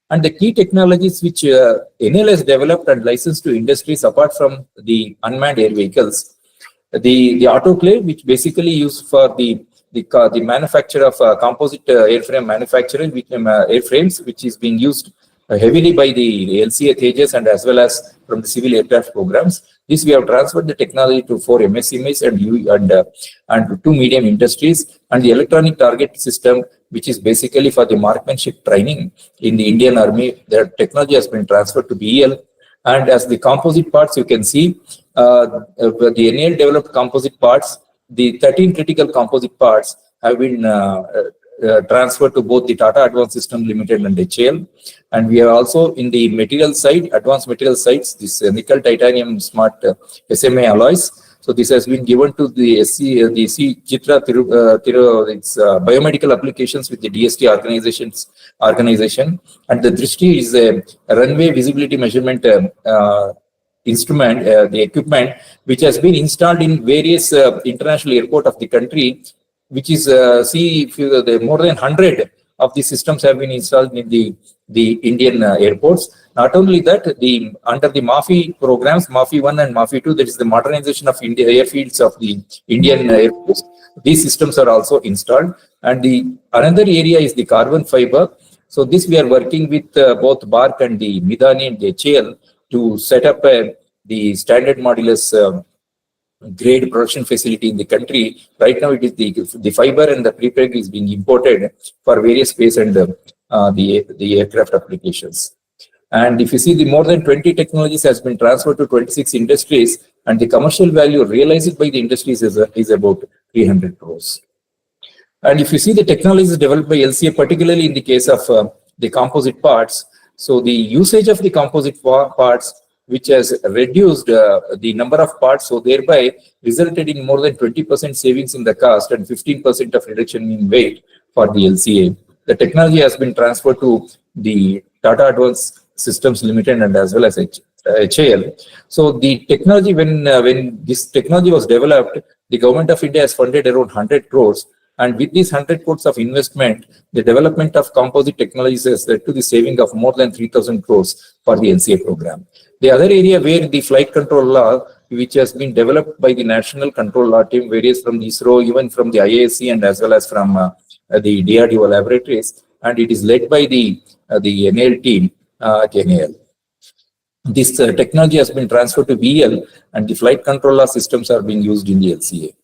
And the key technologies which NAL has developed and licensed to industries apart from the unmanned air vehicles, the autoclave, which basically used for the manufacture of composite airframe manufacturing, airframes, which is being used heavily by the LCA Tejas and as well as from the civil aircraft programs. This we have transferred the technology to 4 MSMEs and 2 medium industries, and the electronic target system, which is basically for the marksmanship training in the Indian Army. The technology has been transferred to BEL. And as the composite parts, you can see the NAL developed composite parts. The 13 critical composite parts have been transferred to both the Tata Advanced System Limited and HAL. And we are also in the material side, advanced material sides, this nickel titanium smart SMA alloys. So this has been given to the C Chitra its biomedical applications with the DST organization. And the Drishti is a runway visibility measurement instrument, the equipment, which has been installed in various international airport of the country, which is more than 100 of the systems have been installed in the Indian airports. Not only that, under the MAFI programs, MAFI 1 and MAFI 2, that is the modernization of airfields of the Indian airports. These systems are also installed. And another area is the carbon fiber. So this we are working with both BARC and the Midani and the HAL to set up the standard modulus grade production facility in the country. Right now, it is the fiber and the prepreg is being imported for various space and the aircraft applications. And if you see, the more than 20 technologies has been transferred to 26 industries, and the commercial value realized by the industries is about 300 crores. And if you see the technologies developed by LCA, particularly in the case of the composite parts, so the usage of the composite parts, which has reduced the number of parts, so thereby resulted in more than 20% savings in the cost and 15% of reduction in weight for the LCA. The technology has been transferred to the Tata Advanced Systems Limited and as well as HAL. So the technology, when this technology was developed, the government of India has funded around 100 crores. And with these 100 crores of investment, the development of composite technologies has led to the saving of more than 3,000 crores for the LCA program. The other area where the flight control law, which has been developed by the National Control Law team, various from the ISRO, even from the IASC and as well as from the DRDO laboratories, and it is led by the NAL team at NAL. This technology has been transferred to VL, and the flight control law systems are being used in the LCA.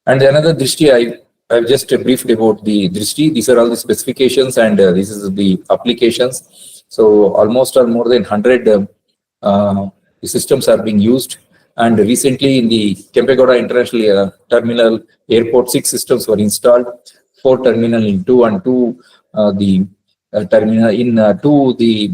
And another Drishti, I've just briefed about the Drishti. These are all the specifications, and this is the applications. So almost more than 100 the systems are being used. And recently in the Kempegowda International Terminal Airport, 6 systems were installed. 4 terminal in 2 and 2 the terminal in 2 the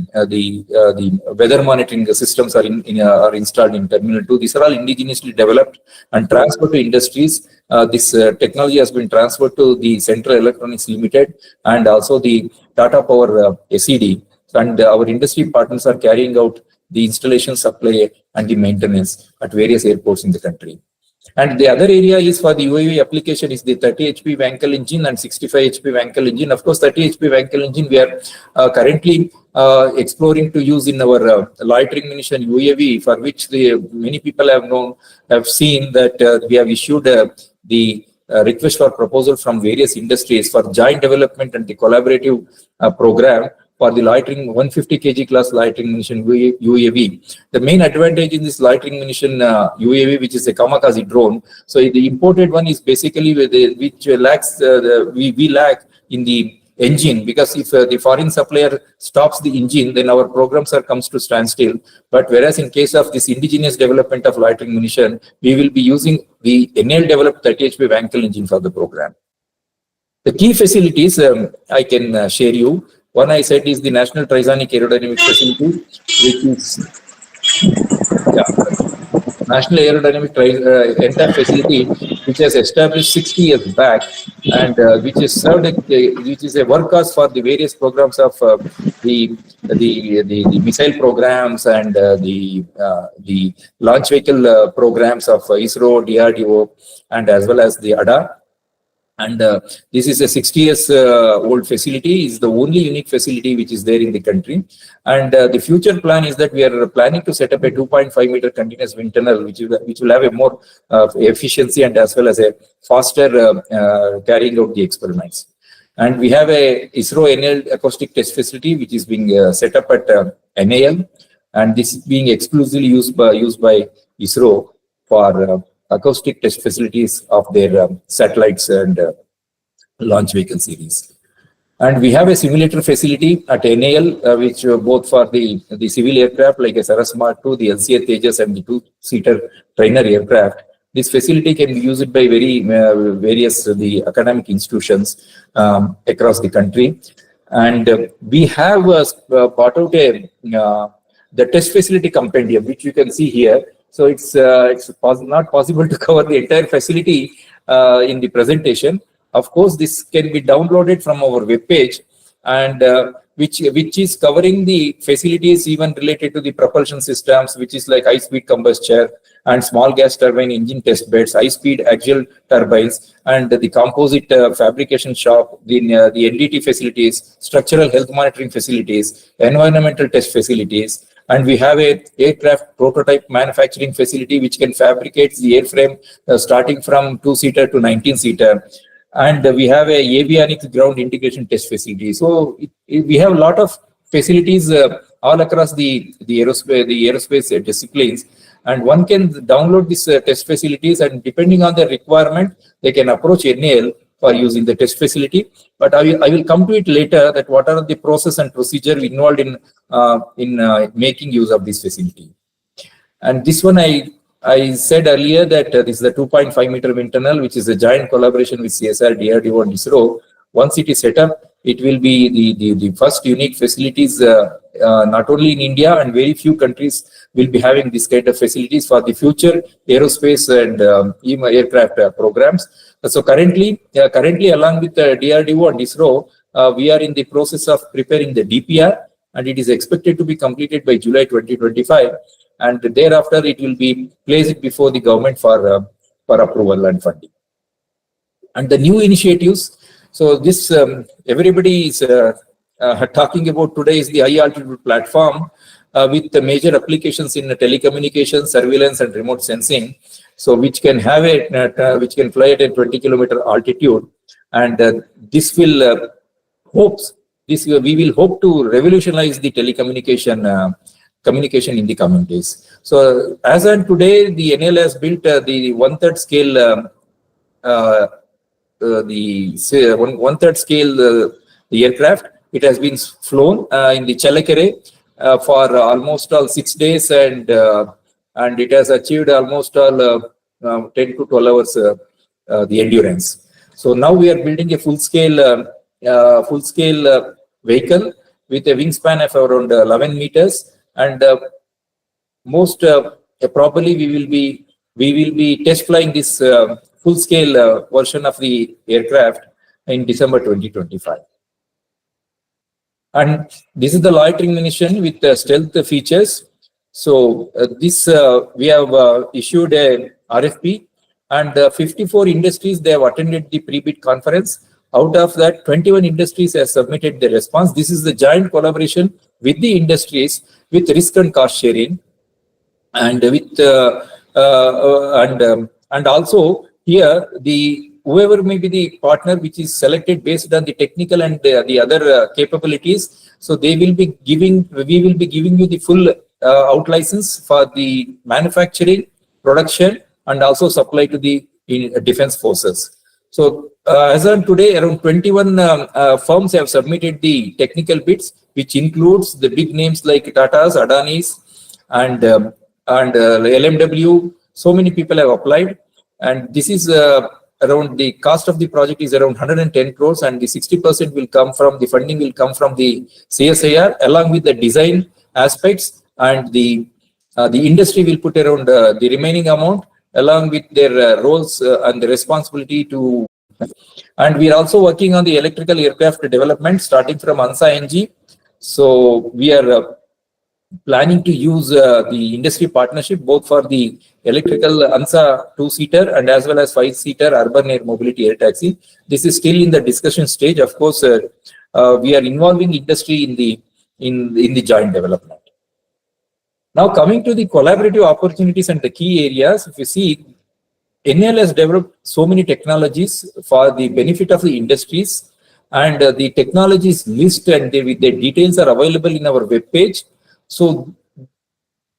weather monitoring systems are installed in terminal 2. These are all indigenously developed and transferred to industries. This technology has been transferred to the Central Electronics Limited and also the Tata Power SED, and our industry partners are carrying out the installation, supply and the maintenance at various airports in the country. And the other area is for the UAV application is the 30 HP Wankel engine and 65 HP Wankel engine. Of course, 30 HP Wankel engine we are currently exploring to use in our loitering munition UAV, for which many people have seen that we have issued the request for proposal from various industries for joint development and the collaborative program for the loitering 150 kg class loitering munition UAV. The main advantage in this loitering munition UAV, which is a kamikaze drone, so the imported one is basically which lacks we lack in the engine, because if the foreign supplier stops the engine, then our programs comes to standstill. But whereas in case of this indigenous development of loitering munition, we will be using the NAL developed 30 HP Wankel engine for the program. The key facilities I can share you. One I said is the National Trisonic Aerodynamic Facility, which is National Aerodynamic entire facility, which has established 60 years back, and which is served, which is a workhorse for the various programs of the missile programs and the launch vehicle programs of ISRO, DRDO, and as well as the ADA. And this is a 60 years old facility. Is the only unique facility which is there in the country. And the future plan is that we are planning to set up a 2.5 meter continuous wind tunnel, which will have a more efficiency and as well as a faster carrying out the experiments. And we have a ISRO NAL acoustic test facility, which is being set up at NAL, and this is being exclusively used by ISRO for acoustic test facilities of their satellites and launch vehicle series. And we have a simulator facility at NAL, which both for the civil aircraft like a Saras Mark II, the LCA Tejas and the 2-seater trainer aircraft. This facility can be used by various the academic institutions across the country. And we have brought out the test facility compendium, which you can see here. So it's not possible to cover the entire facility in the presentation. Of course, this can be downloaded from our webpage, and which is covering the facilities even related to the propulsion systems, which is like high-speed combustion and small gas turbine engine test beds, high-speed axial turbines, and the composite fabrication shop, the NDT facilities, structural health monitoring facilities, environmental test facilities. And we have a aircraft prototype manufacturing facility which can fabricate the airframe starting from 2-seater to 19-seater. And we have a avionics ground integration test facility. So we have a lot of facilities all across the aerospace disciplines. And one can download these test facilities, and depending on the requirement, they can approach NAL for using the test facility. But I will come to it later that what are the process and procedure involved in making use of this facility. And this one I said earlier that this is the 2.5 meter wind tunnel, which is a giant collaboration with CSR, DRDO, and ISRO. Once it is set up, it will be the first unique facilities, not only in India, and very few countries will be having this kind of facilities for the future aerospace and even aircraft programs. So currently along with the DRDO and ISRO, we are in the process of preparing the DPR, and it is expected to be completed by July 2025. And thereafter, it will be placed before the government for approval and funding. And the new initiatives. So this everybody is talking about today is the high altitude platform with the major applications in telecommunications, surveillance, and remote sensing. So which can have which can fly at a 20-kilometer altitude, and this will we will hope to revolutionize the telecommunication communication in the coming days. So as on today, the NL has built the one-third scale the aircraft. It has been flown in the Chalakere for almost all 6 days, and it has achieved almost all 10 to 12 hours the endurance. So now we are building a full-scale vehicle with a wingspan of around 11 meters, and most probably we will be test flying this full-scale version of the aircraft in December 2025. And this is the loitering munition with stealth features. So this we have issued a RFP, and 54 industries, they have attended the pre-bid conference. Out of that, 21 industries have submitted the response. This is the giant collaboration with the industries with risk and cost sharing, and with and also here whoever may be the partner which is selected based on the technical and the other capabilities. So we will be giving you the full out license for the manufacturing, production, and also supply to the defense forces. So as on today, around 21 firms have submitted the technical bids, which includes the big names like Tata's, Adani's, and LMW. So many people have applied, and this is around the cost of the project is around 110 crores, and the 60% will come from the funding will come from the CSIR along with the design aspects, and the industry will put around the remaining amount along with their roles and the responsibility to. And we are also working on the electrical aircraft development starting from ANSA NG. So we are planning to use the industry partnership both for the electrical ANSA 2-seater and as well as 5-seater urban air mobility air taxi. This is still in the discussion stage. Of course, we are involving industry in the joint development. Now coming to the collaborative opportunities and the key areas, if you see, NL has developed so many technologies for the benefit of the industries, and the technologies list and their details are available in our web page. So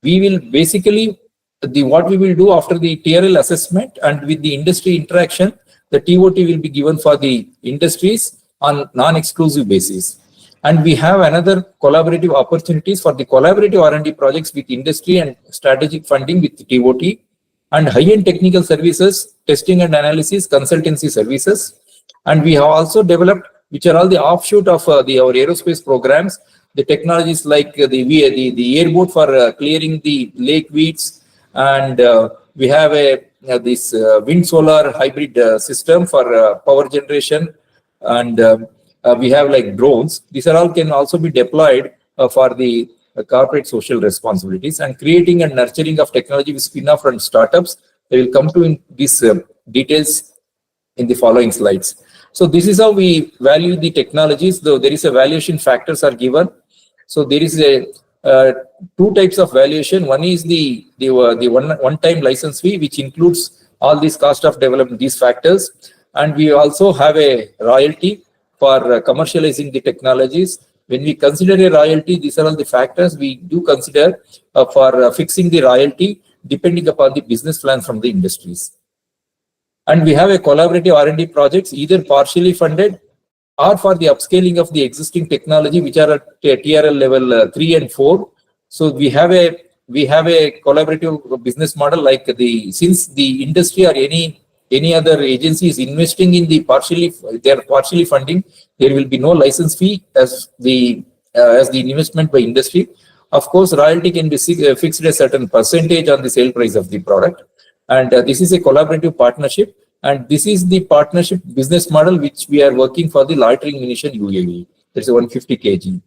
we will basically, what we will do after the TRL assessment and with the industry interaction, the TOT will be given for the industries on non-exclusive basis. And we have another collaborative opportunities for the collaborative R&D projects with industry and strategic funding with TOT, and high-end technical services, testing and analysis, consultancy services. And we have also developed, which are all the offshoot of our aerospace programs, the technologies like the airboat for clearing the lake weeds, and we have this wind solar hybrid system for power generation, and we have like drones. These are all can also be deployed for the corporate social responsibilities, and creating and nurturing of technology with spin-off and startups. They will come to in these details in the following slides. So this is how we value the technologies, though there is a valuation factors are given. So there is a two types of valuation. One is the one-time license fee, which includes all these cost of development, these factors. And we also have a royalty for commercializing the technologies. When we consider a royalty, these are all the factors we do consider for fixing the royalty depending upon the business plan from the industries. And we have a collaborative R&D projects, either partially funded or for the upscaling of the existing technology, which are at TRL level 3 and 4. So we have a collaborative business model, like since the industry or any other agency is investing in the they are partially funding, there will be no license fee as the investment by industry. Of course, royalty can be fixed a certain percentage on the sale price of the product. And this is a collaborative partnership. And this is the partnership business model which we are working for the loitering munition UAV. That's a 150 kg.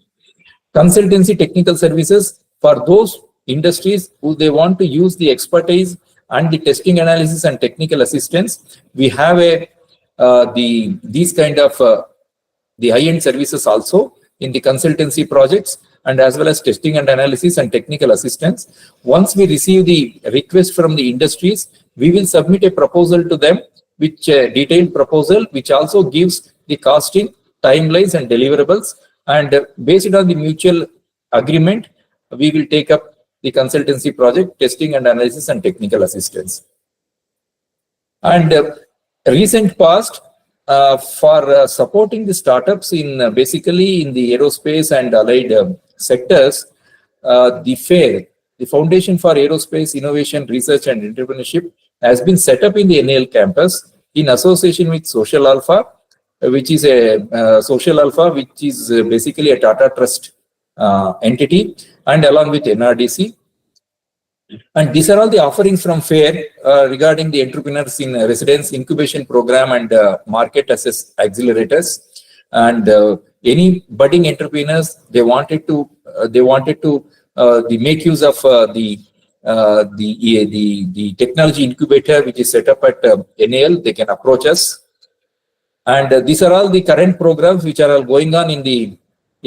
Consultancy technical services for those industries who they want to use the expertise and the testing analysis and technical assistance. We have these kind of the high-end services also in the consultancy projects, and as well as testing and analysis and technical assistance. Once we receive the request from the industries, we will submit a proposal to them, which detailed proposal, which also gives the costing, timelines and deliverables. And based on the mutual agreement, we will take up the consultancy project, testing and analysis and technical assistance. And recent past, for supporting the startups in basically in the aerospace and allied sectors, the Foundation for Aerospace Innovation, Research and Entrepreneurship has been set up in the NAL campus in association with Social Alpha, which is basically a Tata Trust entity, and along with NRDC. And these are all the offerings from FAIR regarding the entrepreneurs in residence incubation program and market access accelerators. And any budding entrepreneurs, they wanted to make use of the technology incubator which is set up at NAL. They can approach us. And these are all the current programs which are all going on in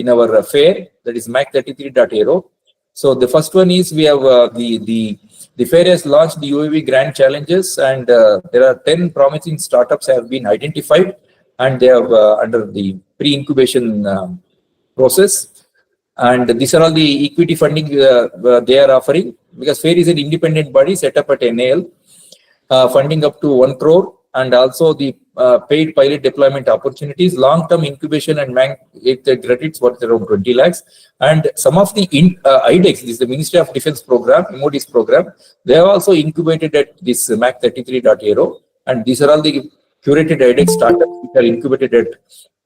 our FAIR, that is Mac33.aero. So the first one is we have the FAIR has launched the UAV Grand Challenges, and there are 10 promising startups have been identified, and they have under the pre-incubation process. And these are all the equity funding they are offering, because FAIR is an independent body set up at NAL, funding up to 1 crore, and also the paid pilot deployment opportunities, long-term incubation and credits worth around 20 lakhs. And some of the IDEX, this is the Ministry of Defense program, MOD's program, they have also incubated at this Mac33.aero. And these are all the curated IDEX startups which are incubated at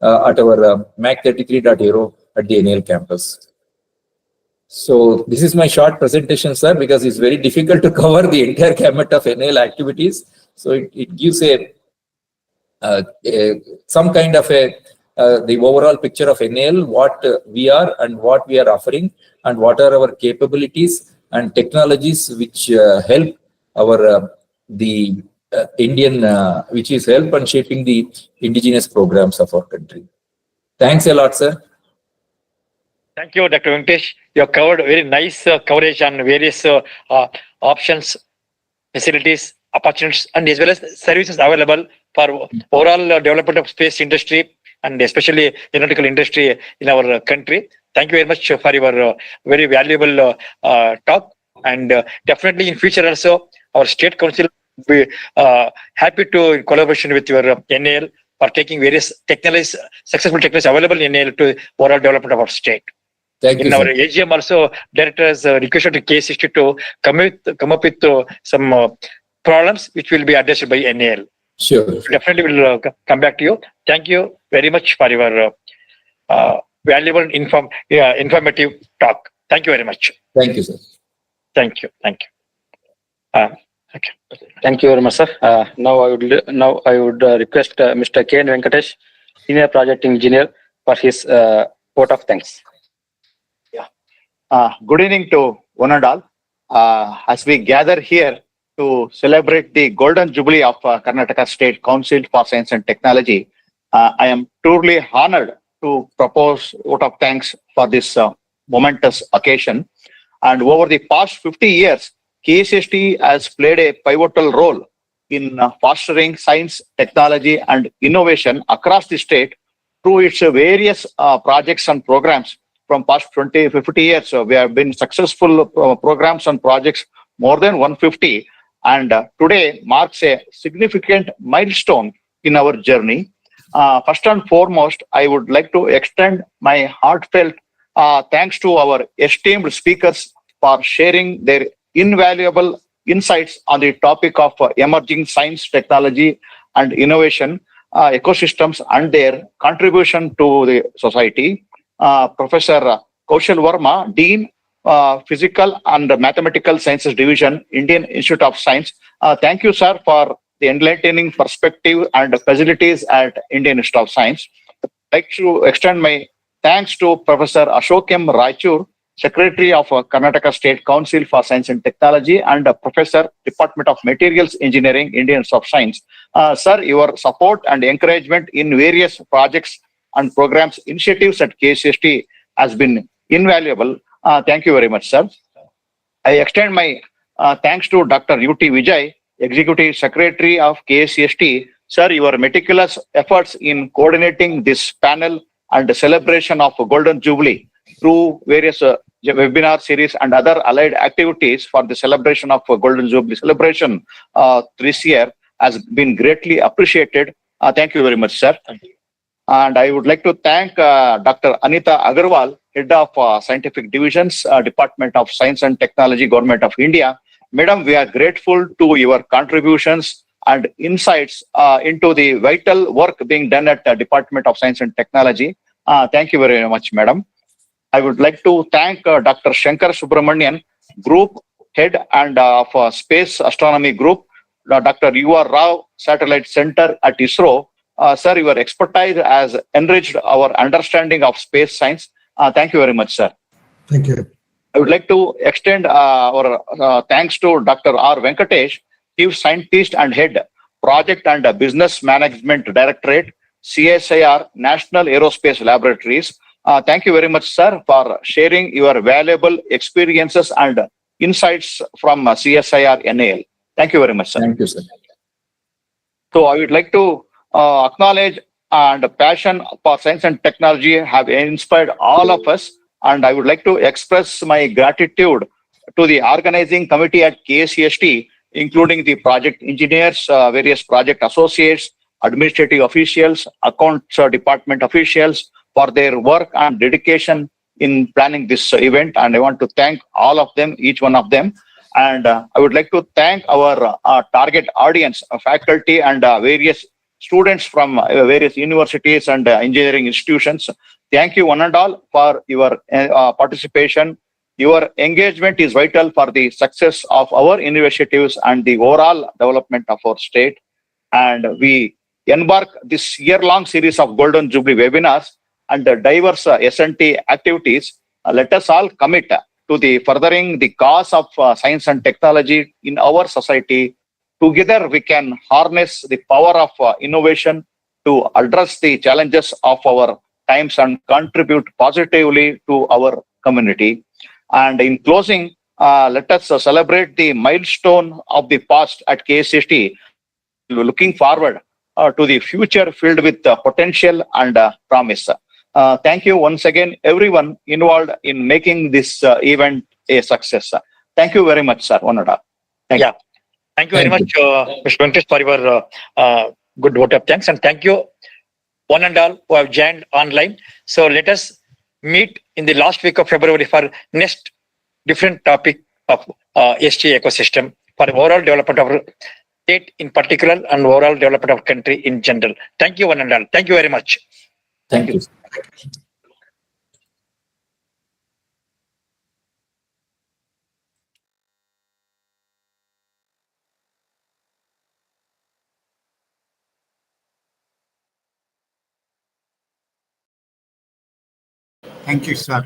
our Mac33.aero at the NAL campus. So this is my short presentation, sir, because it's very difficult to cover the entire gamut of NAL activities. So it gives some kind of the overall picture of NAL, what we are and what we are offering, and what are our capabilities and technologies which help our Indian, which is help on shaping the indigenous programs of our country. Thanks a lot, sir. Thank you, Dr. Venkatesh. You have covered very nice coverage on various options, facilities, opportunities, and as well as services available for overall development of space industry and especially aeronautical industry in our country. Thank you very much for your very valuable talk. And definitely in future also, our State Council will be happy to, in collaboration with your NAL, for taking various successful technologies available in NAL to overall development of our state. Thank you, in our AGM also, directors requested to KSCST to come up with some problems which will be addressed by NAL. Sure. Definitely will come back to you. Thank you very much for your valuable informative talk. Thank you very much. Thank you, sir. Thank you. Thank you. Okay. Thank you very much, sir. Now I would request Mr. K. Venkatesh, Senior Project Engineer, for his vote of thanks. Good evening to one and all. As we gather here to celebrate the Golden Jubilee of Karnataka State Council for Science and Technology, I am truly honored to propose vote of thanks for this momentous occasion. And over the past 50 years, KSCST has played a pivotal role in fostering science, technology, and innovation across the state through its various projects and programs. From past 50 years, we have been successful programs and projects, more than 150. and today marks a significant milestone in our journey. First and foremost, I would like to extend my heartfelt thanks to our esteemed speakers for sharing their invaluable insights on the topic of emerging science, technology, and innovation ecosystems and their contribution to the society. Professor Kaushal Verma, Dean, Physical and Mathematical Sciences Division, Indian Institute of Science. Thank you, sir, for the enlightening perspective and facilities at Indian Institute of Science. I'd like to extend my thanks to Professor Ashok M. Raichur, Secretary of Karnataka State Council for Science and Technology, and Professor, Department of Materials Engineering, Indian Institute of Science. Sir, your support and encouragement in various projects and programs, initiatives at KSCST has been invaluable. Thank you very much, sir. I extend my thanks to Dr. U.T. Vijay, Executive Secretary of KSCST. Sir, your meticulous efforts in coordinating this panel and the celebration of Golden Jubilee through various webinar series and other allied activities for the celebration of Golden Jubilee celebration this year has been greatly appreciated. Thank you very much, sir. And I would like to thank Dr. Anita Agarwal, Head of Scientific Divisions, Department of Science and Technology, Government of India. Madam, we are grateful to your contributions and insights into the vital work being done at the Department of Science and Technology. Thank you very much, Madam. I would like to thank Dr. Shankar Subramanian, Group Head and of Space Astronomy Group, Dr. U.R. Rao, Satellite Center at ISRO. Sir, your expertise has enriched our understanding of space science. Thank you very much, sir. Thank you. I would like to extend our thanks to Dr. R. Venkatesh, Chief Scientist and Head, Project and Business Management Directorate, CSIR, National Aerospace Laboratories. Thank you very much, sir, for sharing your valuable experiences and insights from CSIR NAL. Thank you very much, sir. Thank you, sir. So I would like to acknowledge and passion for science and technology have inspired all of us. And I would like to express my gratitude to the organizing committee at KSCST, including the project engineers, various project associates, administrative officials, accounts department officials for their work and dedication in planning this event. And I want to thank all of them, each one of them. And I would like to thank our target audience, faculty and various students from various universities and engineering institutions. Thank you one and all for your participation. Your engagement is vital for the success of our initiatives and the overall development of our state. And we embark this year-long series of Golden Jubilee webinars and the diverse S&T activities. Let us all commit to the furthering the cause of science and technology in our society. Together, we can harness the power of innovation to address the challenges of our times and contribute positively to our community. And in closing, let us celebrate the milestone of the past at KSCST, looking forward to the future filled with potential and promise. Thank you once again, everyone involved in making this event a success. Thank you very much, sir. One and all. Thank you. Thank you very much, Mr. Venkatesh, for your good vote of thanks. And thank you, one and all, who have joined online. So let us meet in the last week of February for next different topic of STI ecosystem for overall development of state in particular and overall development of country in general. Thank you, one and all. Thank you very much. Thank you. Thank you, sir.